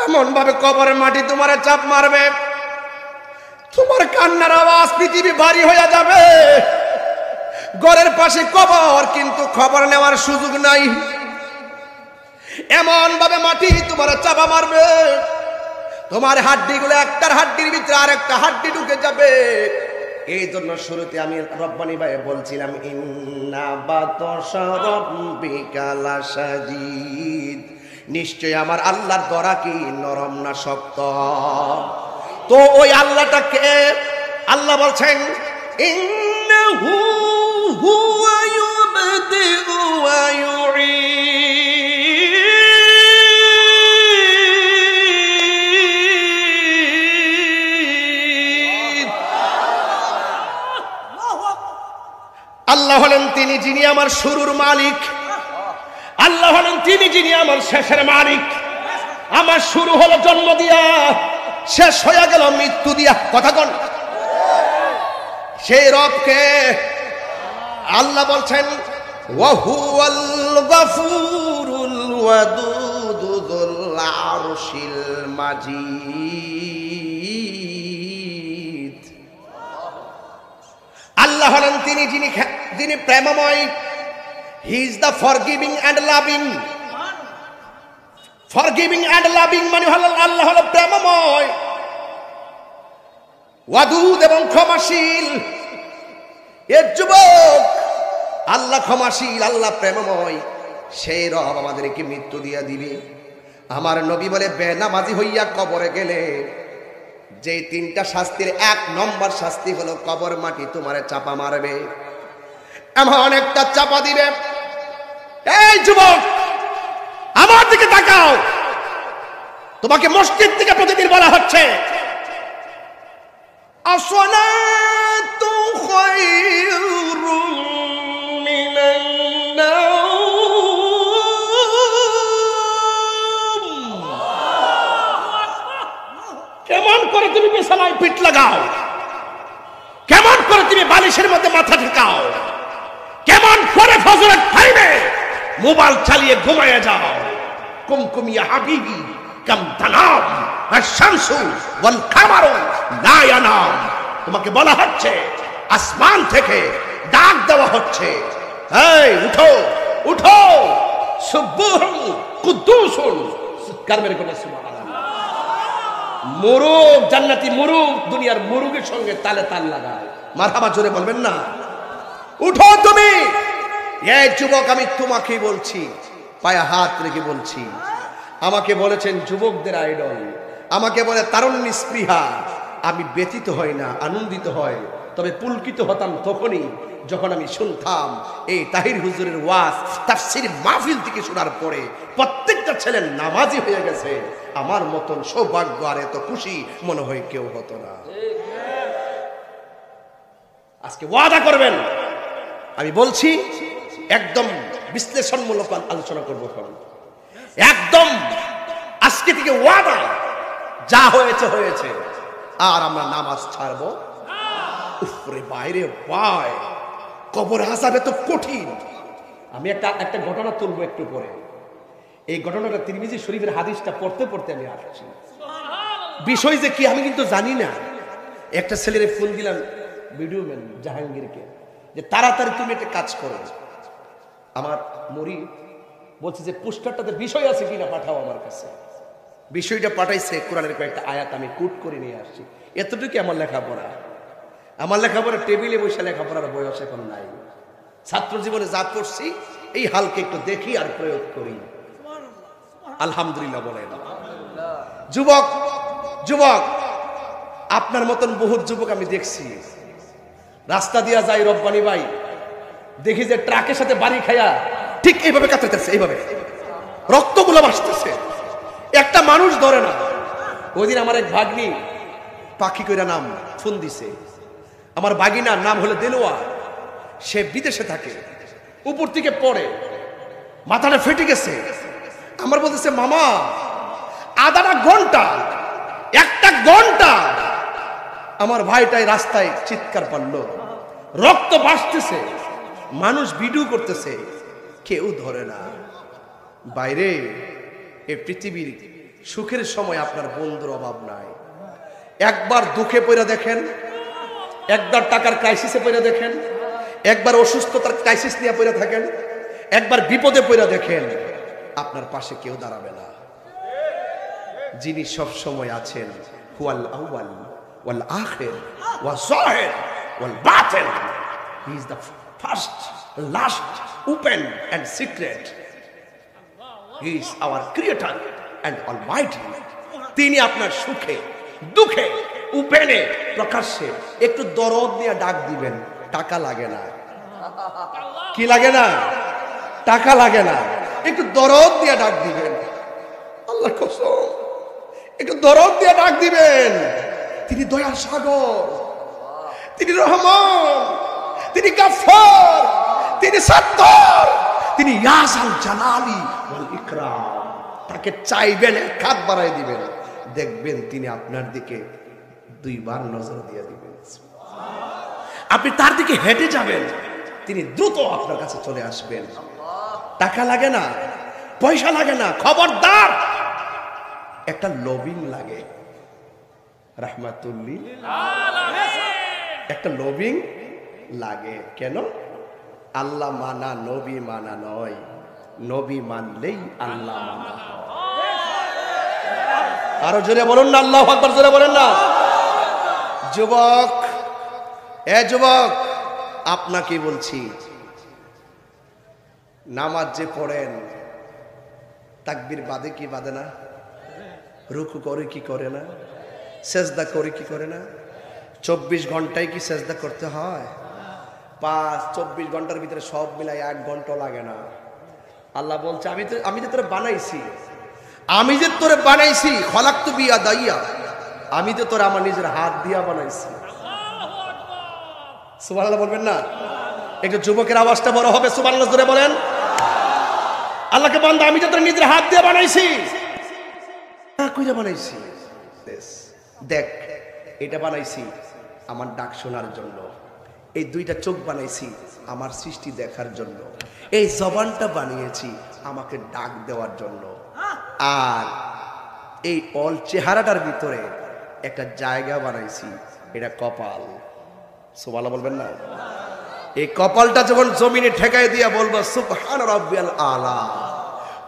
এমন ভাবে কবরের মাটি তোমার চাপ মারবে তোমার কান্নার আওয়াজ পৃথিবী ভারী হয়ে যাবে ঘরের পাশে কবর কিন্তু খবর নেওয়ার সুযোগ নাই এমন ভাবে মাটি তোমার চাপা মারবে তোমার হাড্ডিগুলো একটার হাড্ডির ভিতরে আরেকটা হাড্ডি ঢুকে যাবে এই জন্য শুরুতে আমি রব্বানি ভাই বলছিলাম ইন্না বাতশা রাব্বিকা লাশাদীদ নিশ্চয় আমার আল্লাহর দরা কি নরম না শক্ত তো ওই আল্লাহটা কে আল্লাহ বলছেন ইন্নাহু হুয়া ইউবদিউ ওয়া ইউঈদ আল্লাহ হলেন তিনি যিনি আমার শুরুর মালিক আল্লাহ হলেন তিনি যিনি আমার শেষের মালিক আমার শুরু হলো জন্ম দিয়া শেষ হয়ে গেল মৃত্যু দিয়া কথা কোন সেই রবকে আল্লাহ বলছেন ওয়াহুয়াল গফুরুল ওয়াদুদু যুল আরশিল মাজিদ। আল্লাহ হলেন যিনি প্রেমময়। হি is the forgiving and loving. Forgiving and loving মানে হলো আল্লাহ হলো প্রেমময়, ওয়াদুদ এবং ক্ষমাশীল। এর যুবক, আল্লাহ ক্ষমাশীল, আল্লাহ প্রেমময়, সেই রব আমাদেরকে মৃত্যু দিয়ে দিবে। আমার নবী বলে বেনামাজি হইয়া কবরে গেলে যে তিনটা শাস্তির 1 নম্বর শাস্তি হলো কবর মাটি তোমারে চাপা মারবে, এমন একটা চাপা দিবে। এই যুবক আমার দিকে তাকাও, তোমাকে মসজিদ থেকে প্রতিদিন বলা হচ্ছে আসসালাতু খায়রুম মিনান নাওম। কেমন করে তুমি বিছানায় পিঠ লাগাও, কেমন করে তুমি বালিশের মধ্যে মাথা ঠেকাও, কেমন করে ফজরের টাইমে মোবাইল চালিয়ে ঘুমায় যাও। কুমকুমিয়া হাবিবি কাম তানাম আশ-শামসু ওয়াল কামারু লা ইয়ানাম। তোমাকে বলা হচ্ছে, আসমান থেকে ডাক দেওয়া হচ্ছে, এই উঠো উঠো, সুবহুন কুদ্দুসুন। চিৎকার মেরে কোন সুবহানাল্লাহ। মুরুগ, জান্নাতি মুরুগ দুনিয়ার মুরুগের সঙ্গে তালে তাল লাগায়। মারহাবা জোরে বলবেন না? উঠো তুমি। এই যুবক আমি তোমাকেই বলছি, পায়ে হাত রেখে বলছি। আমাকে বলেছেন যুবকদের আইডল, আমাকে বলে তারুণ্য স্পৃহা। আমি ব্যথিত হই না, আনন্দিত হয়, তবে পুলকিত হতাম তখনই যখন আমি শুনতাম এই তাহির হুজুরের ওয়াজ তাফসীর মাহফিল থেকে শোনার পরে প্রত্যেকটা ছেলে নামাজি হয়ে গেছে। আমার মতন সৌভাগ্য আর এত খুশি মনে হয় কেউ হতো না। আজকে ওয়াদা করবেন, আমি বলছি একদম বিশ্লেষণমূলক আলোচনা করবো। একদম আজকে থেকে ওয়াদা, যা হয়েছে হয়েছে, আর আমরা নামাজ ছাড়বো। উপরে বাইরে পায় কবর আযাবে তো কঠিন। আমি একটা ঘটনা তুলবো একটু পরে। এই ঘটনাটা তিরমিজি শরীফের হাদিসটা পড়তে পড়তে আমি আসছি। বিষয় যে কি আমি কিন্তু জানি না। একটা ছেলের ফোন দিলাম, ভিডিও ম্যান জাহাঙ্গীরকে, যে তাড়াতাড়ি তুমি একটা কাজ করো। আমার মুরিদ বলছে যে পোস্টারটাতে বিষয় আছে কিনা পাঠাও আমার কাছে। বিষয়টা পাঠাইছে, কোরআনের কয়েকটা আয়াত আমি কোট করে নিয়ে আসছি। এতটুকু আমার লেখাপড়া। আমার লেখাপড়া টেবিলে বসে লেখাপড়ার বয়স এখন নাই। ছাত্র জীবনে যা করছি এই হালকে একটু দেখি আর প্রয়োগ করি। আলহামদুলিল্লাহ বলেন। যুবক যুবক আপনার মতন বহুত যুবক আমি দেখছি। রাস্তা দিয়া যাই রব্বানি ভাই, দেখি যে ট্রাকের সাথে বাড়ি খায়া ঠিক এইভাবে কাতরাতেছে, এইভাবে রক্তগুলো ভাসতেছে, একটা মানুষ ধরে না। ওই দিন আমার এক ভাগ্নি পাখি কইরা নাম ফোন দিছে। আমার ভাগিনার নাম হলো দেলোয়া, সে বিদেশে থাকে, উপর থেকে পড়ে, মাথাটা ফেটে গেছে। আমার বলতেছে মামা আধাটা ঘন্টা, একটা ঘন্টা আমার ভাইটাই রাস্তায় চিৎকার পারলো, রক্ত ভাসতেছে, মানুষ ভিডিও করতেছে, কেউ ধরে না। বাইরে এই পৃথিবীর সুখের সময় আপনার বন্ধুর অভাব নাই। একবার দুঃখে পড়ে দেখেন, একবার টাকার ক্রাইসিসে পড়ে দেখেন, একবার অসুস্থতার ক্রাইসিস নিয়ে পড়ে থাকেন, একবার বিপদে পড়ে দেখেন, আপনার পাশে কেউ দাঁড়াবে না। যিনি সব সময় আছেন, হুয়াল আউয়াল ওয়াল আখির ওয়াল যাহির ওয়াল বাতিন, he is the first, last, open and secret. He is our creator and almighty. তিনি আপনার সুখে দুঃখে উপেনে প্রকাশ্যে একটু দরদ দিয়ে ডাক দিবেন, টাকা লাগে না। কি লাগে না? টাকা লাগে না। একটু দরদ দিয়ে ডাক দিবেন, আল্লাহর কসম, একটু দরদ দিয়ে ডাক দিবেন। তিনি দয়ার সাগর, তিনি রহমান, তিনি গাফফার, তিনি সত্তর, তিনি ইয়াসাল জালালি ওয়াল ইকরাম। তাকে চাইবেন, এক হাত বাড়াই দিবেন, দেখবেন তিনি আপনার দিকে দুইবার নজর দিয়ে দিবেন। আপনি তার দিকে হেঁটে যাবেন, তিনি দ্রুত আপনার কাছে চলে আসবেন। টাকা লাগে না, পয়সা লাগে না, খবরদার একটা লবিং লাগে। রাহমাতুল্লিল একটা লবিং লাগে। কেন? আল্লাহ মানা নবী মানা নয়, নবী মানলেই আল্লাহ মানা হয়। আরো জোরে বলুন না, আল্লাহু আকবার, জোরে বলেন না। যুবক, যুবক আপনাকে বলছি, নামাজ যে পড়েন তাকবীর বাদে কি বাদে না? রুকু করে কি করে না? সেজদা করে কি করে না? 24 ঘন্টায় কি সেজদা করতে হয়? 24 ঘন্টার ভিতরে সব মিলাই 1 ঘন্টা লাগে না। আল্লাহ বলছে আমি যে তোরে বানাইছি, আমি যে তোরে বানাইছি, খলাকতু বিয়াদাইয়া, আমি তো তোরে আমার নিজের হাত দিয়া বানাইছি। সুবহানাল্লাহ বলবেন না? একটু যুবকের আওয়াজটা বড় হবে, সুবহানাল্লাহ জোরে বলেন। আল্লাহকে বান্দা আমি যে তোরে নিজের হাত দিয়ে বানাইছি, কইরা বানাইছি, দেখ এটা বানাইছি আমার ডাক শোনার জন্য, এই 2টা চোখ বানাইছি আমার সৃষ্টি দেখার জন্য, এই জবানটা বানিয়েছি আমাকে ডাক দেওয়ার জন্য, আর এই অল চেহারাটার ভিতরে একটা জায়গা বানাইছি, এটা কপাল। সুবহানাল্লাহ বলবেন না? এই কপালটা যখন জমিনে ঠেকাই দিয়া বলবো সুবহান রাব্বিয়াল আলা,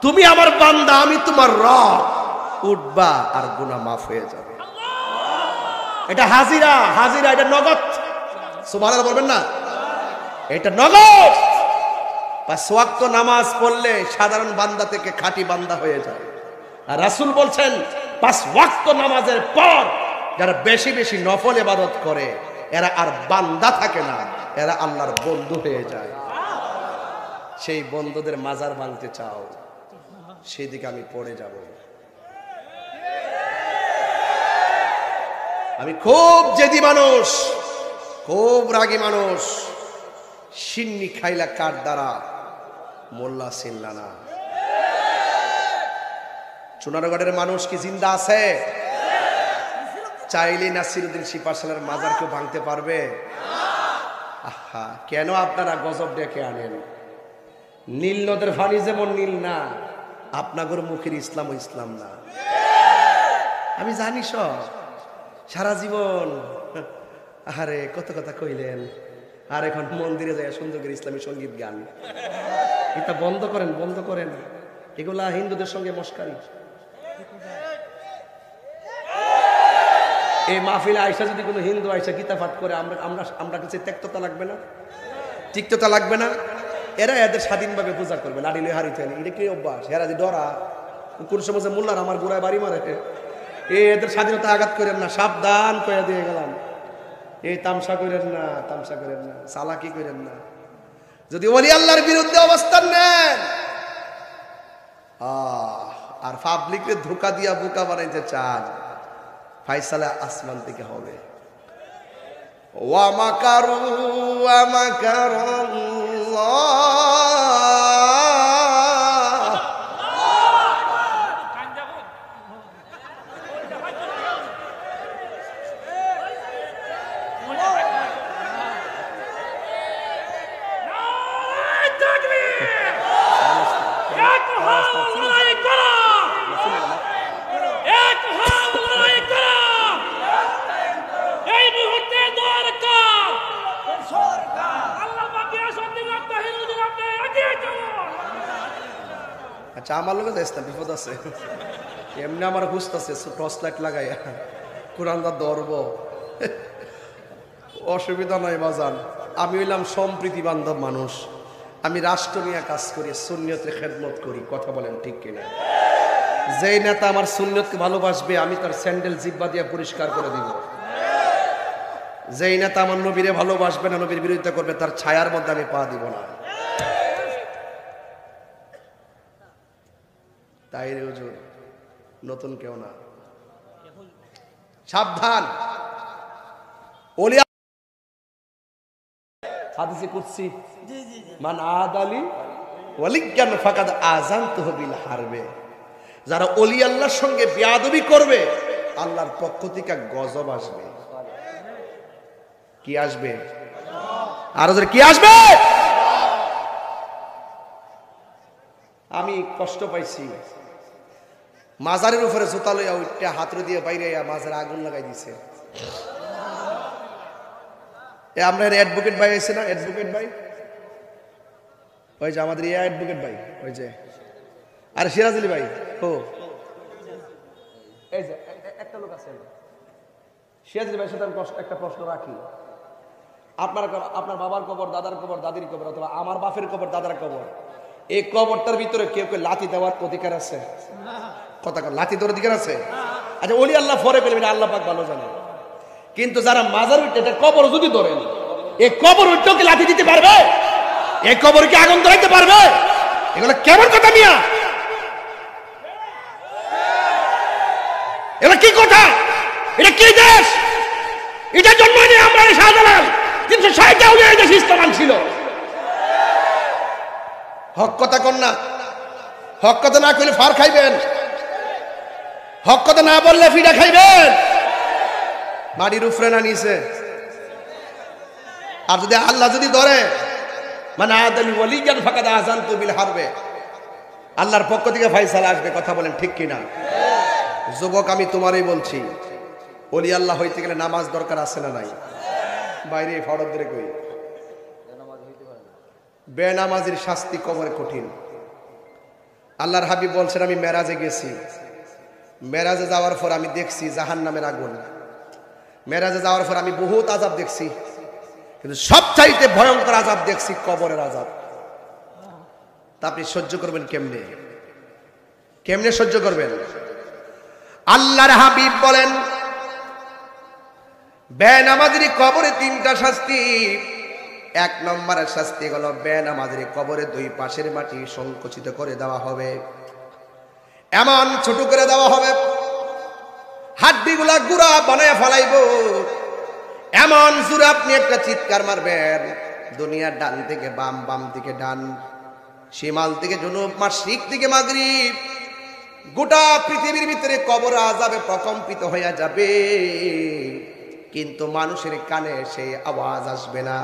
তুমি আমার বান্দা, আমি তোমার রব, উঠবা আর গুনাহ মাফ হয়ে যাবে। এটা হাজিরা, হাজিরা, এটা নগদ। সুবহানাল্লাহ বলবেন না? এটা নগদ। 5 ওয়াক্ত নামাজ পড়লে সাধারণ বান্দা থেকে খাঁটি বান্দা হয়ে যায়। আর রাসূল বলছেন 5 ওয়াক্ত নামাজের পর যারা বেশি বেশি নফল ইবাদত করে এরা আর বান্দা থাকে না, এরা আল্লাহর বন্ধু হয়ে যায়। সেই বন্ধুদের মাজার ভাঙতে চাও, সেই দিকে আমি পড়ে যাব। আমি খুব জেদি মানুষ, খুব রাগী মানুষ। সিন্নি খাইলা কার দ্বারা, মোল্লা চিনলা না। চুনারগড়ের মানুষ কি জিন্দা আছে? চাইলে নাসিরউদ্দিন শিপাশালার মাজার কেউ ভাঙতে পারবে? আহা, কেন আপনারা গজব ডেকে আনেন? নীল নদের পানি যেমন নীল না, আপনাদের মুখের ইসলাম ও ইসলাম না। আমি জানি সব, সারা জীবন আরে কত কথা কইলেন, আর এখন মন্দিরে যায় সুন্দর করে ইসলামী সঙ্গীত গান। এটা বন্ধ করেন, বন্ধ করেন, এগুলা হিন্দুদের সঙ্গে মস্কারি। এই মাহফিলে আইসা যদি কোনো হিন্দু আইসা গীতা পাঠ করে, আমরা কাছে ত্যাক্ততা লাগবে না? তিক্ততা লাগবে না? এরা এদের স্বাধীনভাবে পূজা করবে, লাড়ি লই হারিতে। এটা কি অভ্যাস? এরা যে ডরা কোন সময় মোল্লার আমার গোড়ায় বাড়ি মারে, এদের স্বাধীনতা আঘাত করেন না, সাবধান কইয়া দিয়ে গেলাম। এই তামসা করেন না, তামসা করেন না, চালাকি করেন না। যদি ওলি আল্লাহর বিরুদ্ধে অবস্থান নেন আর পাবলিককে ধোঁকা দিয়া বোকা বানাইতে চান, ফায়সালা আসমান থেকে হবে। ওয়া মাকারু ওয়া মাকারাল্লাহ, আচ্ছা আমার লোক যাইস না, বিপদ আছে। এমনি আমার বুঝতেছে টর্চ লাইট লাগাইয়া কোরআনটা ধরব, অসুবিধা নয় বাজান। আমি হইলাম সম্প্রীতি বান্ধব মানুষ, আমি রাষ্ট্র নিয়ে কাজ করি, সুন্নিয়তে খেদমত করি। কথা বলেন ঠিক কিনা? যেই নেতা আমার সুন্নিয়তকে ভালোবাসবে আমি তার স্যান্ডেল জিব্বা দিয়ে পরিষ্কার করে দিব। যেই নেতা আমার নবীরে ভালোবাসবে না, নবীর বিরোধিতা করবে, তার ছায়ার মধ্যে আমি পা দিব না। তাই রে হুজুর, নতুন কেউ না, সাবধান। ওলিয়া হাদিসে কুদসি, মান আদালি ওয়ালিয়ান ফাকাদ আযানতুহু বিল হারবে। যারা ওলি আল্লাহর সঙ্গে বেয়াদবি করবে, আল্লাহর পক্ষ থেকে গজব আসবে। কি আসবে? আর ওদের কি আসবে? আমি কষ্ট পাইছি, মাজারের উপরে জুতা লইয়া উঠতে হাত দিয়ে বাইরে মাজারে আগুন লাগাই দিছে। আমরা অ্যাডভোকেট ভাই আছে না, অ্যাডভোকেট ভাই, ওই যে আমাদের অ্যাডভোকেট ভাই, ওই যে আর সিরাজ আলী ভাই, ও এই যে একটা লোক আছে সিরাজ আলী ভাইয়ের সাথে আমি একটা প্রশ্ন রাখি। আপনার বাবার কবর, দাদার কবর, দাদির কবর, অথবা আমার বাপের কবর, দাদার কবর, এই কবরটার ভিতরে কেউ কেউ লাথি দেওয়ার অধিকার আছে? কথা লাথি দেওয়ার অধিকার আছে? আচ্ছা, ওলি আল্লাহ পরে পেলেন, আল্লাহ পাক ভালো জানে। কিন্তু যারা মাজার উঠে এটা কবর যদি ধরেন, এই কবর উঠতেও কি লাথি দিতে পারবে? এই কবর কি আগুন ধরাইতে পারবে? এগুলো কেমন কথা মিয়া? এটা কি কথা? এটা কি দেশ? এটার জন্য আমরা শাহজালাল 360টা উলিয়া দেশ ইসলাম ছিল। হক কথা কন না, হক কথা না কইলে ফার খাইবেন, হক কথা না বললে ফিডা খাইবেন। মাটির উপরে না নিচে? আর যদি আল্লাহ যদি ধরে, মানে আদালি ওয়ালিয়ান ফাকাদ আযানতু বিল হারবে, আল্লাহর পক্ষ থেকে ফয়সালা আসবে। কথা বলেন ঠিক কিনা? যুবক, আমি তোমারই বলছি, ওলি আল্লাহ হইতে গেলে নামাজ দরকার আছে না নাই? বাইরে ফরজ ধরে কই, বেনামাজির শাস্তি কবরে কঠিন। আল্লাহর হাবিব বলছেন, আমি মেরাজে গেছি, মেরাজে যাওয়ার পর আমি দেখছি জাহান্নামের আগুন। মেরাজে যাওয়ার পর আমি বহুত আযাব দেখছি, কিন্তু সবচাইতে ভয়ঙ্কর আযাব দেখছি কবরের আযাব। তা আপনি সহ্য করবেন কেমনে? কেমনে সহ্য করবেন? আল্লাহর হাবিব বলেন, বেনামাজির কবরে 3টা শাস্তি। 1 নম্বরের শাস্তি হলো বেনামাজির কবরে 2 পাশের মাটি সংকুচিত করে দেওয়া হবে, এমন ছোট করে দেওয়া হবে, হাড্ডিগুলা গুড়া বানায় ফেলাইব। এমন জোরে আপনি একটা চিৎকার মারবেন, দুনিয়ার ডান থেকে বাম, বাম থেকে ডান, শিমাল থেকে জনুব, মাশরিক থেকে মাগরিব, গোটা পৃথিবীর ভিতরে কবর আযাবে প্রকম্পিত হয়ে যাবে, কিন্তু মানুষের কানে সেই আওয়াজ আসবে না।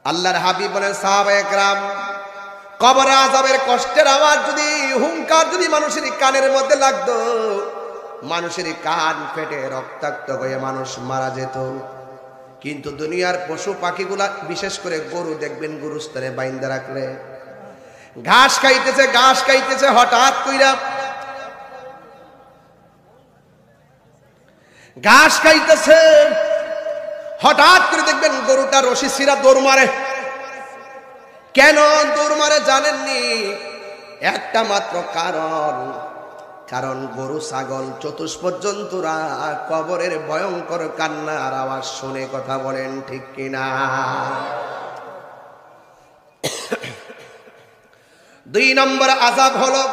আল্লাহর হাবিব বলেন, সাহাবায়ে কেরাম, কবর আযাবের কষ্টের আওয়াজ যদি, হুঙ্কার যদি মানুষের কানের মধ্যে লাগতো, মানুষের কান ফেটে রক্তাক্ত হয়ে মানুষ মারা যেত। কিন্তু দুনিয়ার পশু পাখিগুলা, বিশেষ করে গরু দেখবেন গরুস্থানে বাইন্দা রাখলে ঘাস খাইতেছে, ঘাস খাইতেছে, হঠাৎ কইরা ঘাস খাইতেছে, হঠাৎ করে দেখবেন গরুটা রশি ছিঁড়া দৌড় মারে। কেন দৌড় মারে জানেননি? একটা মাত্র কারণ, কারণ গরু, ছাগল, চতুষ্পদ জন্তুরা কবরের ভয়ঙ্কর কান্নার আওয়াজ শুনে। কথা বলেন ঠিক কিনা? 2 নম্বর আযাব হলো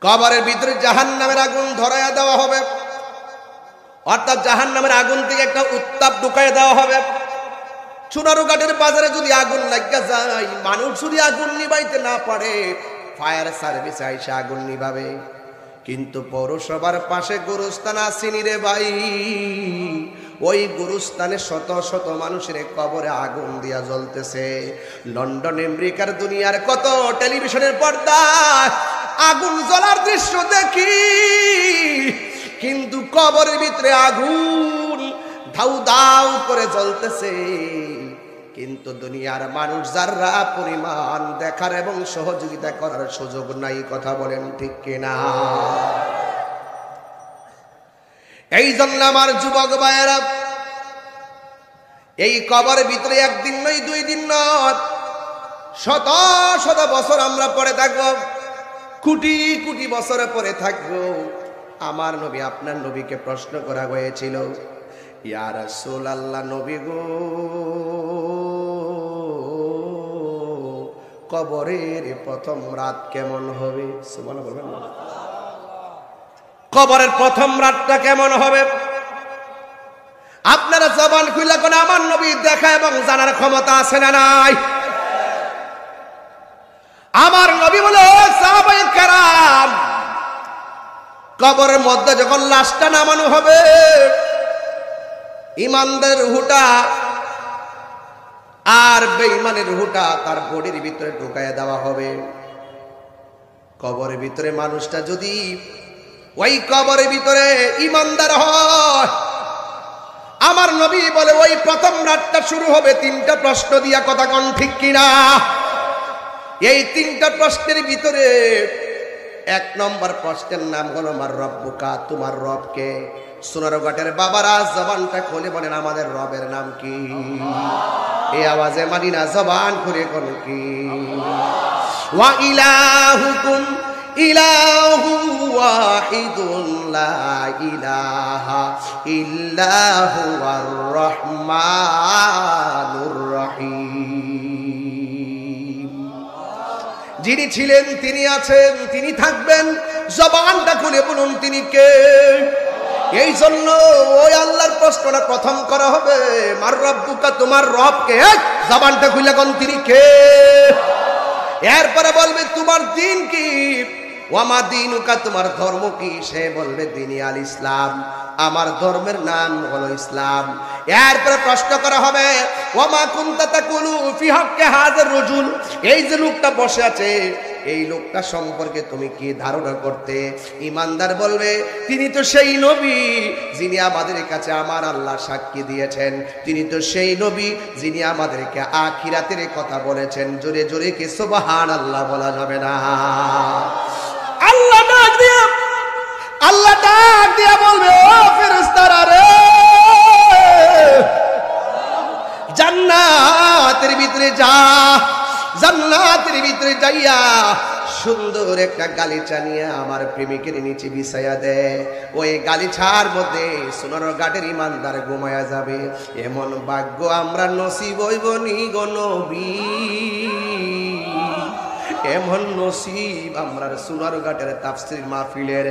কবরের ভিতরে জাহান্নামের আগুন ধরায়া দেওয়া হবে, অর্থাৎ জাহান্নামের আগুন থেকে একটা উত্তাপ ঢুকাইয়া দেওয়া হবে। চুনারুঘাটের বাজারে যদি আগুন লাগা যায়, মানুষ যদি আগুন নিভাইতে না পারে, ফায়ার সার্ভিস আইসা আগুন নিভাবে। কিন্তু পৌরসভার পাশে গুরুস্থান আসেনি রে ভাই, ওই গুরুস্থানে শত শত মানুষের কবরে আগুন দিয়া জ্বলতেছে। লন্ডন, আমেরিকার, দুনিয়ার কত টেলিভিশনের পর্দায় আগুন জ্বলার দৃশ্য দেখি, কিন্তু কবরের ভিতরে আগুন ধাউ ধাউ করে জ্বলতেছে, কিন্তু দুনিয়ার মানুষ যারা পরিমাণ দেখার এবং সহযোগিতা করার সুযোগ নাই। কথা বলেন ঠিক কিনা? এই জন্য আমার যুবক ভাইয়েরা, এই কবরের ভিতরে একদিন নয়, 2 দিন নয়, শত শত বছর আমরা পড়ে থাকবো, কোটি কোটি বছরে পরে থাকবো। আমার নবী, আপনার নবীকে প্রশ্ন করা হয়েছিল, ইয়া রাসূলুল্লাহ, নবী গো, কবরের প্রথম রাত কেমন হবে? সুবহানাল্লাহ বলবেন না? কবরের প্রথম রাতটা কেমন হবে? আপনারা জবান খুলে কোন আমার নবী দেখা এবং জানার ক্ষমতা আছে না নাই? আমার নবী বলে, সাহাবায়ে কেরাম, কবরের মধ্যে যখন লাশটা নামানো হবে, ইমানদারের রূহটা আর বেঈমানের রূহটা তার বডির ভিতরে ঢুকাইয়া দেওয়া হবে। কবরের ভিতরে মানুষটা যদি ওই কবরের ভিতরে ইমানদার হয়, আমার নবী বলে ওই প্রথম রাতটা শুরু হবে তিনটা প্রশ্ন দিয়া, কথা কোন ঠিক কিনা? এই তিনটা প্রশ্নের ভিতরে এক নম্বর প্রশ্নের নাম হলো মার রব্বুকা, তোমার রবকে। সোনারঘাটের বাবারা জবানটা খুলে বলেন আমাদের রবের নাম কি? এই আওয়াজে মানি না, জবান খুলে কোন কি? ওয়া ইলাহুকুম ইলাহু ওয়াহিদুন লা ইলাহা ইল্লা হুয়ার রহমানুর রহিম। যিনি ছিলেন, তিনি আছেন, তিনি থাকবেন। জবানটা খুলে বলুন তিনি কে? এই জন্য ওই আল্লাহর প্রশ্নটা প্রথম করা হবে, মার রব্বুকা, তোমার রব কে? জবানটা খুলে কোন তিনি কে? এরপরে বলবে তোমার দিন কি? ওয়ামা দিনুকা, তোমার ধর্ম কি? সে বলবে দিনী আল ইসলাম, আমার ধর্মের নাম হলো ইসলাম। এরপরে প্রশ্ন করা হবে ওয়ামা কুনতা তাকুলু ফি হাক্কি হাযার রাজুল, এই যে লোকটা বসে আছে এই লোকটা সম্পর্কে তুমি কি ধারণা করতে? ইমানদার বলবে তিনি তো সেই নবী যিনি আমাদের কাছে আমার আল্লাহ সাক্ষী দিয়েছেন, তিনি তো সেই নবী যিনি আমাদেরকে আখিরাতের কথা বলেছেন। জোরে জোরে কি সুবহানাল্লাহ বলা যাবে না? আল্লাহ ডাক দিয়া বলবে ও ফেরেশতারা রে, জান্নাতের ভিতরে যা, জান্নাতের ভিতরে যাইয়া সুন্দর একটা গালিচা নিয়ে আমার প্রেমিকের নিচে বিছাইয়া দে। ওই গালিচার মধ্যে সোনারঘাটের ইমানদার ঘুমায়া যাবে। এমন ভাগ্য আমরা নসিব হইব নি গো নবী, এমন নসিব আমরা সোনারঘাটের তাফসীর মাহফিলের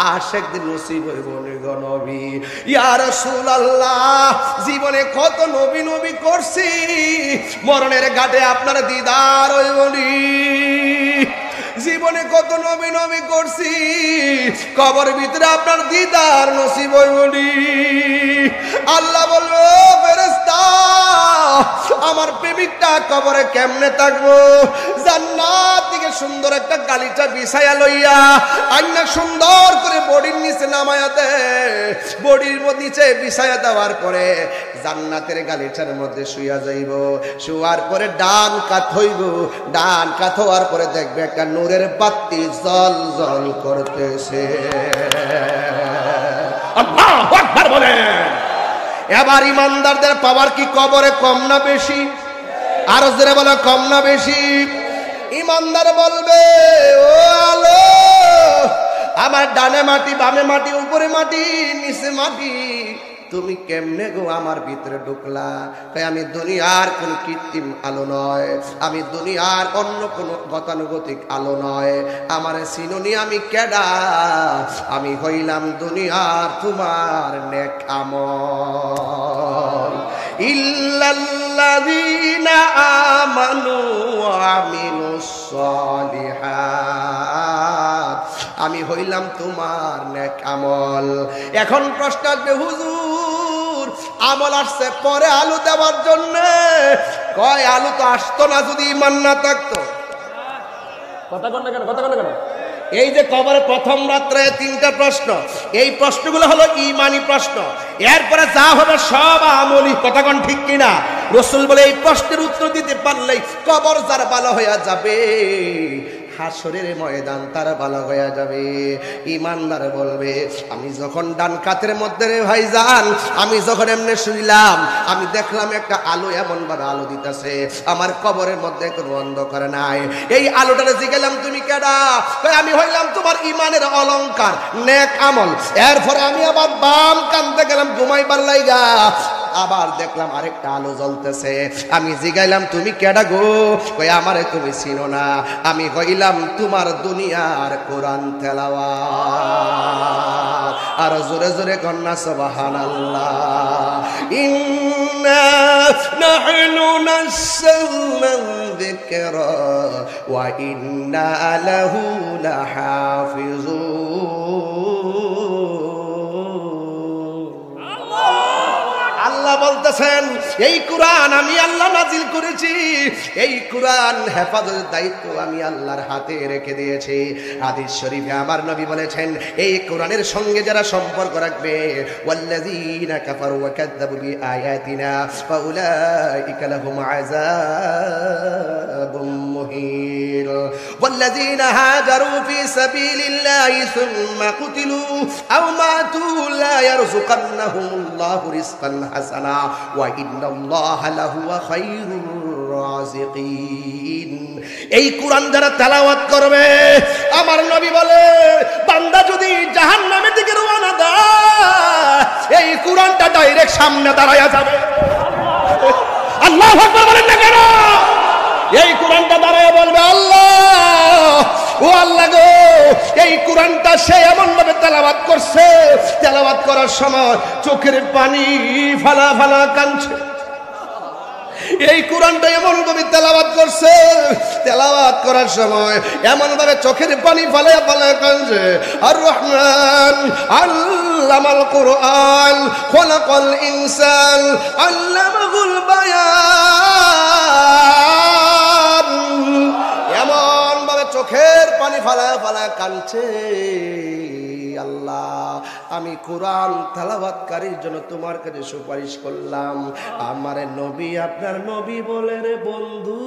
আশিকদের নসিব হইব নি গো নবী। ইয়া রাসূলুল্লাহ, জীবনে কত নবী নবী করছি, মরণের ঘাটে আপনার দিদার হইব নি। জীবনে কত নবী নবী করছি, কবরের ভিতরে আপনার দিদার নসিব হইব নি। আল্লাহ বলবে ও ফেরেশতা, আমার প্রেমিকটা কবরে কেমনে থাকবো? জান্নাত থেকে সুন্দর একটা গালিচা বিছায়া লইয়া আইনা সুন্দর করে বডির নিচে নামায়া দে। বডির নিচে বিছায়া দেওয়ার পরে জান্নাতের গালিচার মধ্যে শুয়া যাইব। শুয়ার পরে ডান কাত হইব। ডান কাত হওয়ার পরে দেখবে একটা নূরের বাতি জল জল করতেছে। আল্লাহু আকবার বলেন। এবার ইমানদারদের পাওয়ার কি কবরে কম না বেশি? আরো জোরে বলো, কম না বেশি? ইমানদার বলবে ও আলো, আমার ডানে মাটি, বামে মাটি, উপরে মাটি, নিচে মাটি, তুমি কেমনে গো আমার ভিতরে ঢুকলা? তাই আমি দুনিয়ার কোন কৃত্রিম আলো নয়, আমি দুনিয়ার অন্য কোন গতানুগতিক আলো নয়। আমার চিনুনি আমি কেডা? আমি হইলাম দুনিয়ার তোমার নেক আমল। ইল্লাল্লাযীনা আমানু ওয়া আমিলুস সালিহাত, আমি হইলাম তোমার নেক আমল। এখন প্রশ্ন আসবে হুজুর, আমল আসছে পরে আলু দেওয়ার জন্য, কয় আলু তো আসতো না যদি ঈমান না থাকতো। কথা কন না কেন, কথা কন না কেন? এই যে কবরে প্রথম রাত্রে তিনটা প্রশ্ন, এই প্রশ্নগুলো হলো ঈমানি প্রশ্ন। এরপরে যা হবে সব আমলি। কথা কন ঠিক কিনা? রাসূল বলে এই প্রশ্নের উত্তর দিতে পারলেই কবর যার ভালো হয়ে যাবে, হাসরের ময়দান তার ভালো হয়ে যাবে। ইমানদার বলবে আমি যখন ডান কাতের মধ্যে রে ভাইজান, আমি যখন এমনি শুইলাম, আমি দেখলাম একটা আলো এমন ভাবে আলো দিতেছে, আমার কবরের মধ্যে কোনো অন্ধকার নাই। এই আলোটারে জিজ্ঞাসলাম তুমি কেডা? আমি হইলাম তোমার ইমানের অলংকার, নেক আমল। এরপরে আমি আবার বাম কানতে গেলাম ঘুমাইবার লাইগা, আবার দেখলাম আরেকটা আলো জ্বলতেছে। আমি জিগাইলাম তুমি কেডা গো? কই আমারে তুমি চিনো না, আমি হইলাম তোমার দুনিয়ার কোরআন তেলাওয়াত। আর জোরে জোরে কন্যা সুবহানাল্লাহ। ইন্না নাহনু নাযালনা যিকরা ওয়া ইন্না লাহু লাহাফিজুন। আল্লাহ বলতেছেন এই কোরআন আমি আল্লাহ নাজিল করেছি, এই কোরআন হেফাজতের দায়িত্ব আমি আল্লাহর হাতে রেখে দিয়েছি। হাদিস শরীফে আমার নবী বলেছেন এই কোরআনের সঙ্গে যারা সম্পর্ক রাখবে, ওয়াল্লাযীনা কাফারু ওয়া কাযযাবু বিআয়াতিনা ফাউলাইকা লাহুম আযাবুম মুহিন। ওয়াল্লাযীনা হাজারু ফি সাবিলিল্লাহি সুম্মা কুতিলু আও মাতু লা ইয়ারযুকান্নাহুমুল্লাহু রিজকান হাসানা ওয়া ইন্নাল্লাহা লাহুয়া খায়রুর রাযিকিন। এই কোরআন যারা তেলাওয়াত করবে, আমার নবী বলে বান্দা যদি জাহান্নামের দিকে রওনা দেয়, এই কোরআনটা ডাইরেক্ট সামনে দাঁড়ায়া যাবে। আল্লাহু আকবার বলেন না কেন? এই কোরআনটা দাঁড়ায়া বলবে আল্লাহ, ও আল্লাহ গো, এই কোরআনটা সে এমন ভাবে তেলাওয়াত করছে, তেলাওয়াত করার সময় চোখের পানি ফালা ফালা কাঁদছে। এই কোরআনটা এমন ভাবে তেলাওয়াত করছে, তেলাওয়াত করার সময় এমন ভাবে চোখের পানি ফালায়া ফালায়া কাঁদছে। আর রহমান আল্লামাল কোরআন খলাকাল ইনসান আল্লামাহুল বায়ান। এমন ভাবে চোখের পানি ফালায়া ফালায়া কাঁদছে। আল্লাহ, আমি কোরআন তেলাওয়াতকারীর জন্য তোমার কাছে সুপারিশ করলাম। আমার নবী আপনার নবী বলে রে বন্ধু,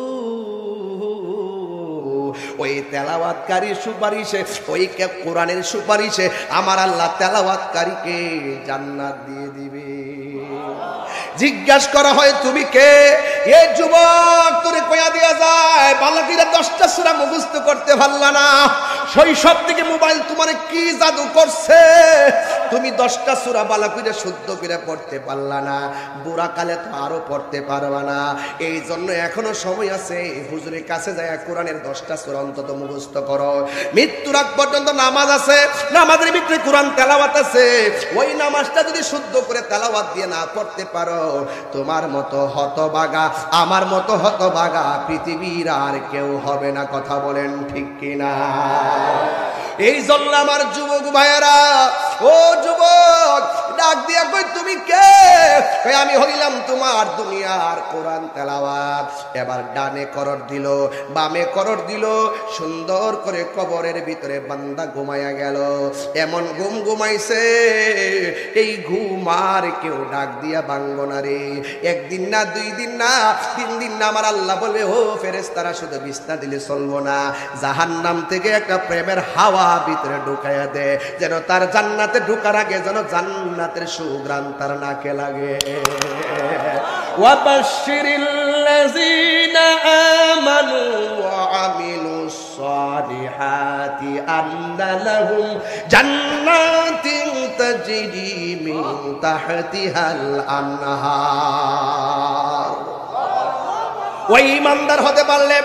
ওই তেলাওয়াতকারী সুপারিশে, ওই কোরআনের সুপারিশে আমার আল্লাহ তেলাওয়াতকারীকে জান্নাত দিয়ে দিবে। জিজ্ঞাসা করা হয় তুমি কে? এ যুবক, তোরে কয়া দিয়া যায় বালকেরা 10টা সূরা মুখস্থ করতে পারলা না। শৈশব থেকে মোবাইল তোমার কি জাদু করছে? তুমি 10টা সূরা বালকেরা শুদ্ধ করে পড়তে পারলা না, বুড়া কালে তো আরো পড়তে পারবা না। এই জন্য এখনো সময় আছে, হুজুরের কাছে যায় কোরআনের 10টা সূরা অন্তত মুখস্থ করো। মৃত্যুর আগ পর্যন্ত নামাজ আছে, নামাজের ভিতরে কোরআন তেলাওয়াত আছে। ওই নামাজটা যদি শুদ্ধ করে তেলাওয়াত দিয়ে না পড়তে পারো, তোমার মতো হতভাগা, আমার মতো হতভাগা পৃথিবীর আর কেউ হবে না। কথা বলেন ঠিক কিনা? এই জন্য আমার যুবক ভাইয়েরা, ও যুবক, ডাক দিয়া কই তুমি কে? আমি হইলাম তোমার দুনিয়ার কোরআন তেলাওয়াত। এবার ডানে করর দিল, বামে করর দিল, সুন্দর করে কবরের ভিতরে বান্দা ঘুমায়া গেল। এমন ঘুম ঘুমাইছে, এই ঘুম আর কেউ ডাক দিয়া ভাঙবো না রে। একদিন না, 2 দিন না, 3 দিন না, আমার আল্লাহ বলবে ও ফেরেশতারা শুধু বিছনা দিলে চলবো না, জাহান্নাম থেকে একটা প্রেমের হাওয়া ভিতরে ঢুকাইয়া দে, যেন তার জান্নাতে ঢুকার আগে যেন জান্নাতের সুঘ্রাণ তার নাকে লাগে। ওয়াবাশশিরিল্লাযীনা আমানু ওয়া আমিলুস সালিহাতি আন্না লাহুম জান্নাতিন তাজরি মিন তাহতিহাল আনহার। ওই ইমানদার হতে পারলে,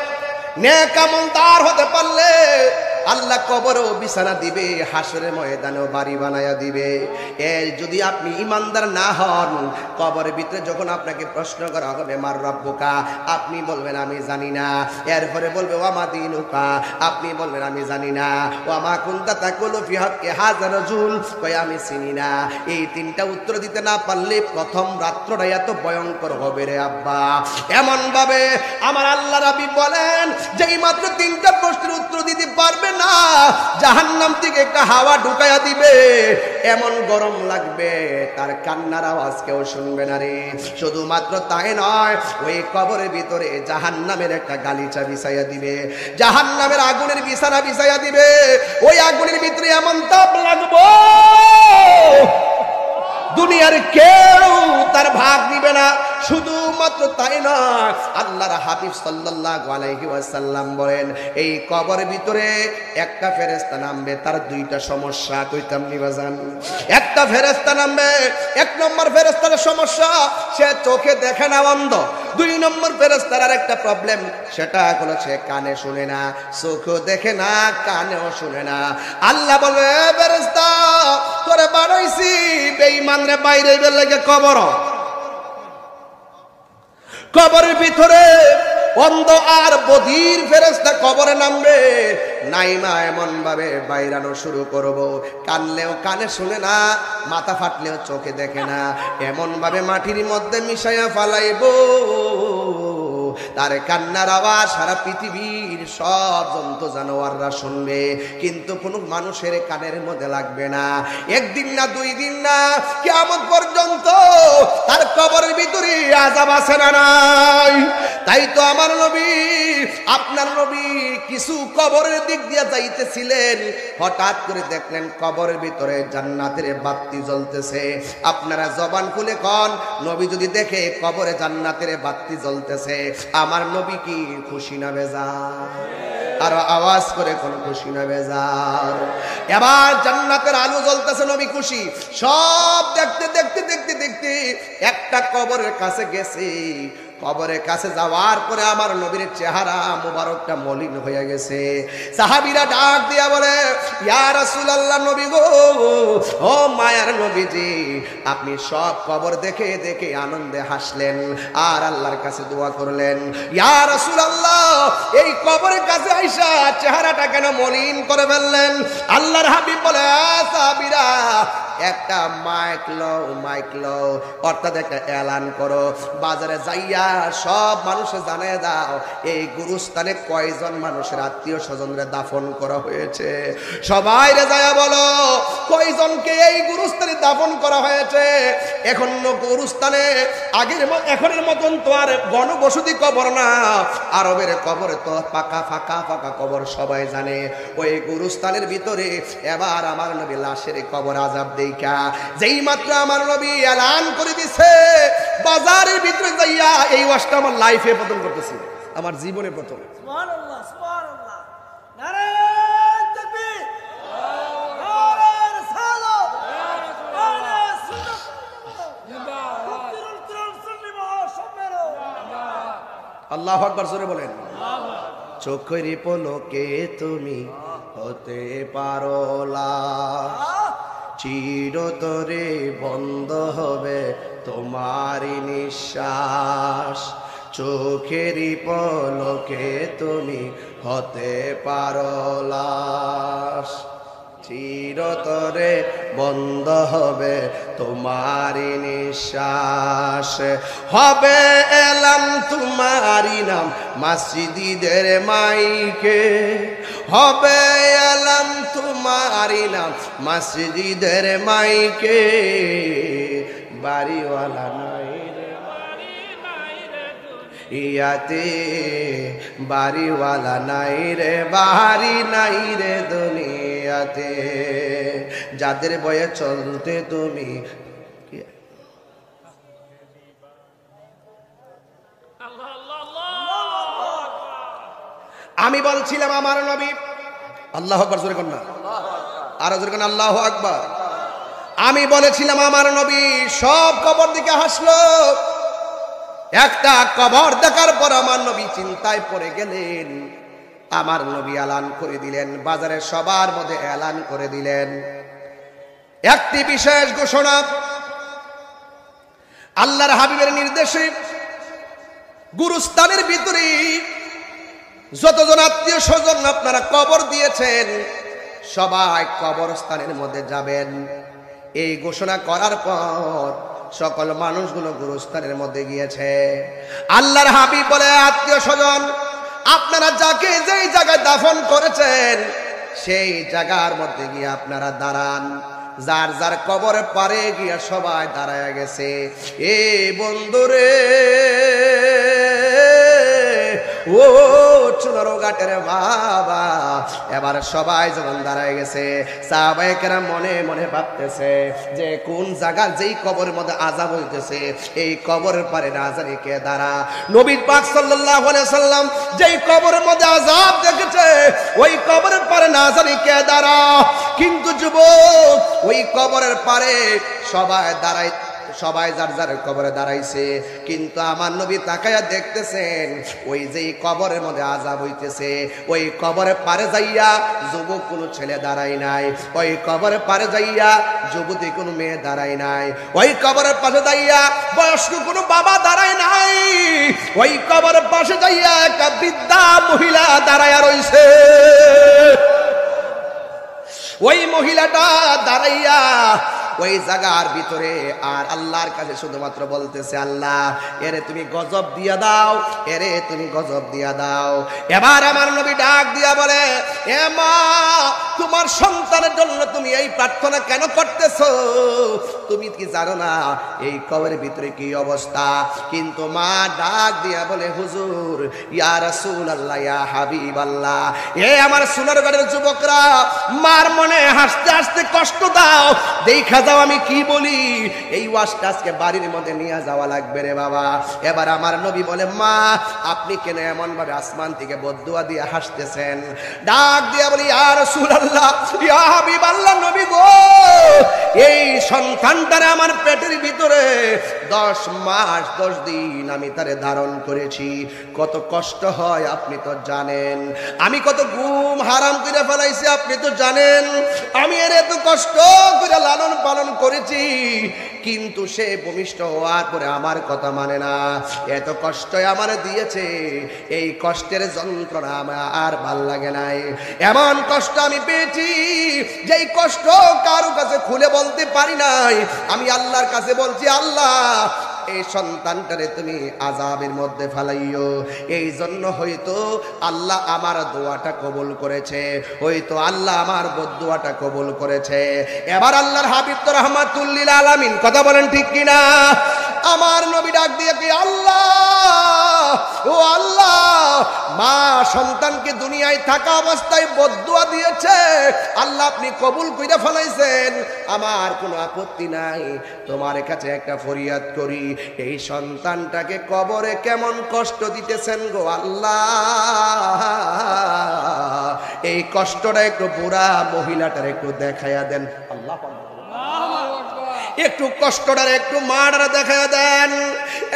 নেক আমলদার হতে পারলে আল্লাহ কবরেও বিছানা দিবে, হাসরের ময়দানেও বাড়ি বানায়া দিবে। যদি আপনি ইমানদার না হন, কবরের ভিতরে যখন আপনাকে প্রশ্ন করা হবে মার রব্বুকা, আপনি বলবেন আমি জানি না। এরপরে বলবে ওয়া মা দীনুকা, আপনি বলবেন আমি জানি না। ওয়া মা কুনতা তাকুলু ফি হাক্কি হাযা রাজুল, কই আমি চিনি না। এই 3টা উত্তর দিতে না পারলে প্রথম রাত্রটা এত ভয়ঙ্কর হবে রে আব্বা। এমন ভাবে আমার আল্লাহ রাব্বি বলেন যে মাত্র 3টা প্রশ্নের উত্তর দিতে পারবেন না, জাহান্নাম থেকে একটা হাওয়া ঢুকাইয়া দিবে, এমন গরম লাগবে তার কান্নার আওয়াজ কেউ শুনবে না রে। শুধুমাত্র তাই নয়, ওই কবরের ভিতরে জাহান্নামের একটা গালিচা বিছাইয়া দিবে, জাহান্নামের আগুনের বিছানা বিছাইয়া দিবে। ওই আগুনের ভিতরে এমন তাপ লাগবো দুনিয়ার কেউ তার ভাগ দিবে না। শুধুমাত্র তাই না, আল্লাহর হাবিব সাল্লাল্লাহু আলাইহি ওয়াসাল্লাম বলেন এই কবরের ভিতরে একটা ফেরেশতা নামবে, তার 2টা সমস্যা। কইতাম নিবাজান, একটা ফেরেশতা নামবে, 1 নম্বর ফেরেশতার সমস্যা সে চোখে দেখে না, অন্ধ। 2 নম্বর ফেরেশতার আর একটা প্রবলেম, সেটা হলো সে কানে শুনে না, চোখেও দেখে না, কানেও শুনে না। আল্লাহ বলে ফেরেশতা তোরে বানাইছি বেঈমান রে বাইরে বের লাগে কবর, কবরের ভিতরে অন্ধ আর বধির ফেরেশতা কবরে নামবে, নাইমা এমন ভাবে বাইরানো শুরু করব, কানলেও কানে শুনে না, মাথা ফাটলেও চোখে দেখে না, এমন ভাবে মাটির মধ্যে মিশাইয়া ফালাইব, তার কান্নার আওয়াজ সারা পৃথিবীর সব জন্তু জানোয়াররা শুনবে, কিন্তু কোন মানুষের কানের মধ্যে লাগবে না। একদিন না, দুই দিন না, কিয়ামত পর্যন্ত তার কবরের ভিতরে আযাব আছে না নাই? তাই তো আমার নবী, আপনার নবী কিছু কবরের দিক দিয়ে যাইতেছিলেন, হঠাৎ করে দেখলেন কবরের ভিতরে জান্নাতের বাতি জ্বলতেছে। আপনারা জবান খুলে কোন, নবী যদি দেখে কবরে জান্নাতের বাতি জ্বলতেছে, আমার নবী কি খুশি না বেজার? আর আওয়াজ করে কোন খুশি না বেজার? এবার জান্নাতের আলো জ্বলতেছে, নবী খুশি। সব দেখতে দেখতে দেখতে দেখতে একটা কবরের কাছে গেছে। কবরের কাছে যাওয়ার পরে আমার নবীর চেহারা মুবারকটা মলিন হয়ে গেছে। সাহাবীরা ডাক দিয়া বলে, ইয়া রাসূলুল্লাহ, নবী গো, ও মায়ার নবীজি, আপনি সব কবর দেখে দেখে আনন্দে হাসলেন আর আল্লাহর কাছে দোয়া করলেন। ইয়া রাসূলুল্লাহ, এই কবরের কাছে আইসা চেহারাটা কেন মলিন করে ফেললেন? আল্লাহর হাবিব বলে, সাহাবীরা একটা মাইক লও, অর্থাৎ একটা এলান করো, বাজারে যাইয়া সব মানুষে জানিয়ে দাও এই গুরুস্থানে কয়জন মানুষের আত্মীয় স্বজনরে দাফন করা হয়েছে। সবাই রে যাইয়া বলো কয়জনকে এই গুরুস্থানে দাফন করা হয়েছে। এখন গুরুস্থানে এখনের মতন তো আর গণবসতি কবর না, আরবের কবর তো পাকা ফাঁকা ফাঁকা কবর, সবাই জানে। ওই গুরুস্থানের ভিতরে এবার আমার নবী লাশের কবর আযাব দেখা যেই মাত্র আমার নবী এলান করে দিছে, বাজারের ভিতরে যাইয়া এই ওয়াজটা আমার লাইফে প্রথম করতেছি, আমার জীবনে প্রথম। সুবহানাল্লাহ, সুবহানাল্লাহ, নারে তাকবীর, নারে রিসালাত, নারে সুন্নাত, জিন্দাবাদ, সুন্নি মহাসম্মেলন, আল্লাহু আকবার, জোরে বলেন। চোখের পলকে তুমি হতে পারো লাশ, চিরতরে বন্ধ হবে তোমারই নিঃশ্বাস। চোখের পলকে তুমি হতে পারো লাশ, চিরতরে বন্ধ হবে তোমারই নিঃশ্বাস। হবে এলাম তোমারই নাম মসজিদের মাইকে, হবে এলাম তোমারই নাম মসজিদের মাইকে, বাড়িওয়ালা নাই রে ইয়াতে, বাড়িওয়ালা নাই রে, বাড়ি নাই রে দুনিয়াতে, যাদের বয়ে চলতে তুমি। আমি বলছিলাম আমার নবী, আল্লাহু আকবার, জোরে কর না, আরো জোরে কর, আল্লাহু আকবার। আমি বলেছিলাম আমার নবী সব কবর দিকে হাসলো। একটা কবর দেখার পর আমার নবী চিন্তায় পড়ে গেলেন। আমার নবী এলান করে দিলেন, বাজারে সবার মধ্যে এলান করে দিলেন একটি বিশেষ ঘোষণা। আল্লাহর হাবিবের নির্দেশে গুরুস্থানের ভিতরে যতজন আত্মীয় স্বজন আপনারা কবর দিয়েছেন সবাই কবরস্থানের মধ্যে যাবেন। এই ঘোষণা করার পর সকল মানুষগুলো গুরুস্থানের মধ্যে গিয়েছে। আল্লাহর হাবিব বলে, আত্মীয় স্বজন আপনারা যাকে যেই জায়গায় দাফন করেছেন সেই জায়গার মধ্যে গিয়ে আপনারা দাঁড়ান। যার যার কবরে পারে গিয়া সবাই দাঁড়ায় গেছে। এ বন্ধুরে, ও চুনারোঘাটের বাবা, এবার সবাই যখন দাঁড়ায় গেছে, সাহাবায়ে কেরাম মনে মনে ভাবতেছে যে কোন জায়গা, যেই কবরের মধ্যে আযাব হইতেছে এই কবরের পারে না জানি কে দাঁড়া। নবী পাক সাল্লাল্লাহু আলাইহি সাল্লাম যেই কবরের মধ্যে আযাব দেখেছে ওই কবরের পারে না জানি কে দাঁড়া। কিন্তু যুবক, ওই কবরের পারে সবাই দাঁড়ায় সবাই যার যার কবরে দাঁড়াইছে, কিন্তু আমার নবী তাকায়া দেখতেছেন ওই যে কবরের মধ্যে আযাব হইতেছে, ওই কবরে পারে যাইয়া যুবক কোনো ছেলে দাঁড়ায় নাই, ওই কবরে পারে যাইয়া যুবতী কোনো মেয়ে দাঁড়ায় নাই, ওই কবরের পাশে যাইয়া বয়স্ক কোনো বাবা দাঁড়ায় নাই, ওই কবরের পাশে যাইয়া একটা বৃদ্ধা মহিলা দাঁড়ায়া রইছে। ওই মহিলাটা দাঁড়াইয়া ওই জায়গার ভিতরে আর আল্লাহর কাছে শুধুমাত্র বলতেছে, আল্লাহ এরে তুমি গজব দিয়া দাও, এরে তুমি গজব দিয়া দাও। এবার আমার নবী ডাক দিয়া বলে, এ মা, তোমার সন্তানের জন্য তুমি এই প্রার্থনা কেন করতেছো? তুমি কি জানো না এই কবরের ভিতরে কি অবস্থা? কিন্তু মা ডাক দিয়া বলে, হুজুর, ইয়া রাসূলুল্লাহ, ইয়া হাবিবাল্লাহ, এ আমার সোনারগড়ের যুবকরা, মার মনে হাসতে হাসতে কষ্ট দাও, দেখা দাও আমি কি বলি, এই ওয়াজটা আজকে বাড়ির মধ্যে নিয়ে যাওয়া লাগবে রে বাবা। এবার আমার নবী বলে, মা, আপনি কেন এমন ভাবে আসমান থেকে বদদুয়া দিয়ে হাসতেছেন? ডাক দিয়া বলি, ইয়া রাসূলুল্লাহ, ইয়া হাবিবাল্লাহ, নবী গো, এই সন্তানটারে আমার পেটের ভিতরে 10 মাস 10 দিন আমি তারে ধারণ করেছি, কত কষ্ট হয় আপনি তো জানেন, আমি কত ঘুম হারাম করে ফেলাইছি আপনি তো জানেন, আমি এর এত কষ্ট করে লালন পালন করেছি, কিন্তু সে ভূমিষ্ঠ হওয়ার পরে আমার কথা মানে না, এত কষ্ট আমার দিয়েছে, এই কষ্টের যন্ত্রণা আমার আর ভাল লাগে নাই, এমন কষ্ট আমি পেয়েছি যেই কষ্ট কারো কাছে খুলে বলতে পারি নাই। আমি আল্লাহর কাছে বলছি, আল্লাহ এই সন্তানটারে তুমি আযাবের মধ্যে ফেলাইও, এই জন্য হয়তো আল্লাহ আমার দোয়াটা কবুল করেছে, হয়তো আল্লাহ আমার বদদুয়াটা কবুল করেছে। এবার আল্লাহর হাবিব তো রাহমাতুল লিল আলামিন, কথা বলেন ঠিক কিনা? আমার নবী ডাক দিয়ে কি, আল্লাহ, ও আল্লাহ, মা সন্তানকে দুনিয়ায় থাকা অবস্থায় বদদুয়া দিয়েছে, আল্লাহ আপনি কবুল কইরা ফেলাইছেন, আমার কোনো আপত্তি নাই, তোমার কাছে একটা ফরিয়াদ করি, এই সন্তানটাকে কবরে কেমন কষ্ট দিতেছেন গো আল্লাহ, এই কষ্টটা একটু বুড়া মহিলাটার একটু দেখাইয়া দেন, আল্লাহ একটু কষ্টটার একটু মাটার দেখাইয়া দেন।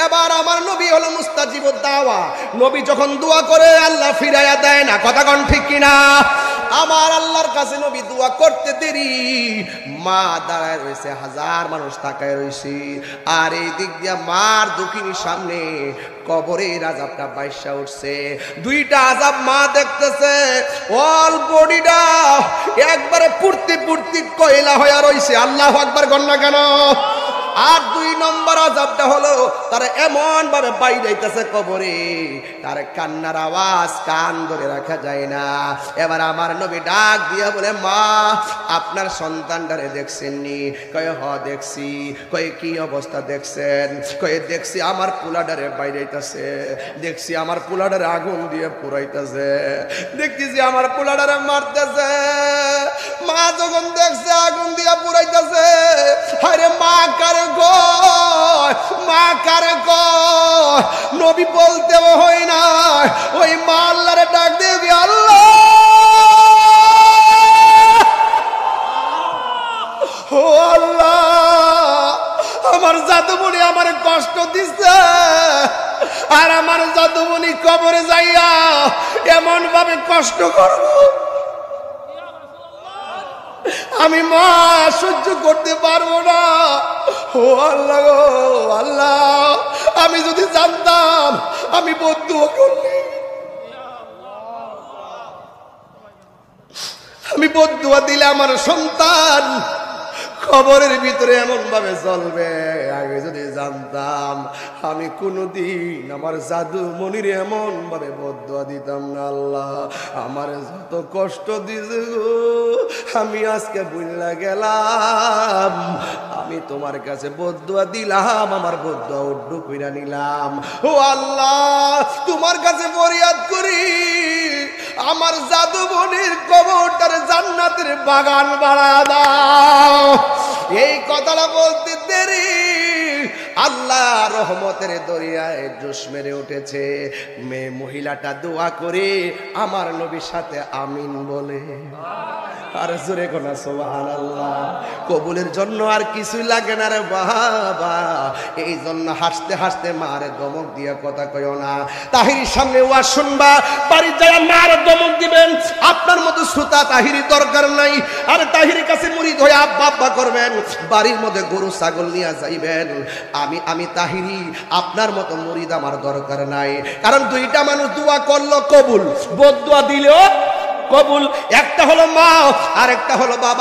এবার আমার নবী হলো মুস্তাজিবুদ দাওয়া, নবী যখন দোয়া করে আল্লাহ ফিরাইয়া দেয় না, কথা কোন ঠিক কিনা? আমার আল্লাহর কাছে নবী দোয়া করতে দেরি, মা দাঁড়ায় রয়েছে, হাজার মানুষ তাকায় রয়েছে, আর এই দিক দিয়া মার দুঃখিনীর সামনে কবরের আযাবটা বাইসা উঠছে, দুইটা আযাব মা দেখতেছে, অল বডিটা একবারে পুরতি পুরতি কয়লা হয়ে রয়েছে, আল্লাহু আকবার গন্না কেন? আর 2 নম্বর আযাবটা হলো তারা এমন ভাবে বাইরেইতেছে কবরে, তার কান্নার আওয়াজ কান ধরে রাখা যায় না। এবার আমার নবী ডাক দিয়া বলে, মা আপনার সন্তানটারে দেখছেননি? কয়ে হ দেখছি। কয়ে কি অবস্থা দেখছেন? কয়ে দেখছি আমার পোলাডারে বাইরেইতেছে, দেখছি আমার পোলাডারে আগুন দিয়ে পুরাইতেছে, দেখতেছি আমার পোলাডারে মারতেছে। মা যখন দেখছে আগুন দিয়ে পুরাইতেছে, আরে মা কারে কয়, মা কারে কয়, নবী বলতেও হয় না, ওই মা আল্লাহরে ডাক দিয়ে, আল্লাহ, ও আল্লাহ, আমার জাদুমণি আমার কষ্ট দিচ্ছে, আর আমার জাদুমণি কবরে যাইয়া এমন ভাবে কষ্ট করব, আমি মা সহ্য করতে পারবো না। ও আল্লাহ গো আল্লাহ, আমি যদি জানতাম আমি বদদুয়া করলি, আমি বদদুয়া দিলে আমার সন্তান কবরের ভিতরে এমন ভাবে চলবে, আগে যদি জানতাম আমি কোনদিন আমার জাদু মনির এমন ভাবে বদদুয়া দিতাম না। আল্লাহ আমার যত কষ্ট দিছে গো, আমি আজকে ভুইলা গেলাম, আমি তোমার কাছে বদদুয়া দিলাম, আমার বদদুয়া উড্ডু কইরা নিলাম। ও আল্লাহ, তোমার কাছে ফরিয়াদ করি, আমার জাদু মনির কবরটারে জান্নাতের বাগান বানায়া দাও। এই কথাটা বলতে দেরি, আল্লাহ রহমতের দরিয়ায় জোশ মেরে উঠেছে। মেয়ে মহিলাটা দোয়া করে আমার নবীর সাথে আমিন বলে আর জোরে কোনা সুবহানাল্লাহ। কবুলের জন্য আর কিছুই লাগে না রে বাবা। এই জন্য হাসতে হাসতে মারে দমক দিয়ে কথা কইও না। তাহিরির সামনে ওয়াজ শুনবা, বাড়ি যায় মারে দমক দিবেন। আপনার মতো শ্রোতা তাহিরি দরকার নাই। আর তাহিরির কাছে মুরিদ হয়ে আব্বা আব্বা করবেন, বাড়ির মধ্যে গরু ছাগল নিয়ে যাইবেন। আমি তাহিরি, আপনার মতো মুরিদ আমার দরকার নাই। কারণ দুইটা মানুষ দোয়া করলো কবুল, বদদুয়া দিলেও কবুল। একটা হলো মা আর একটা হলো বাবা।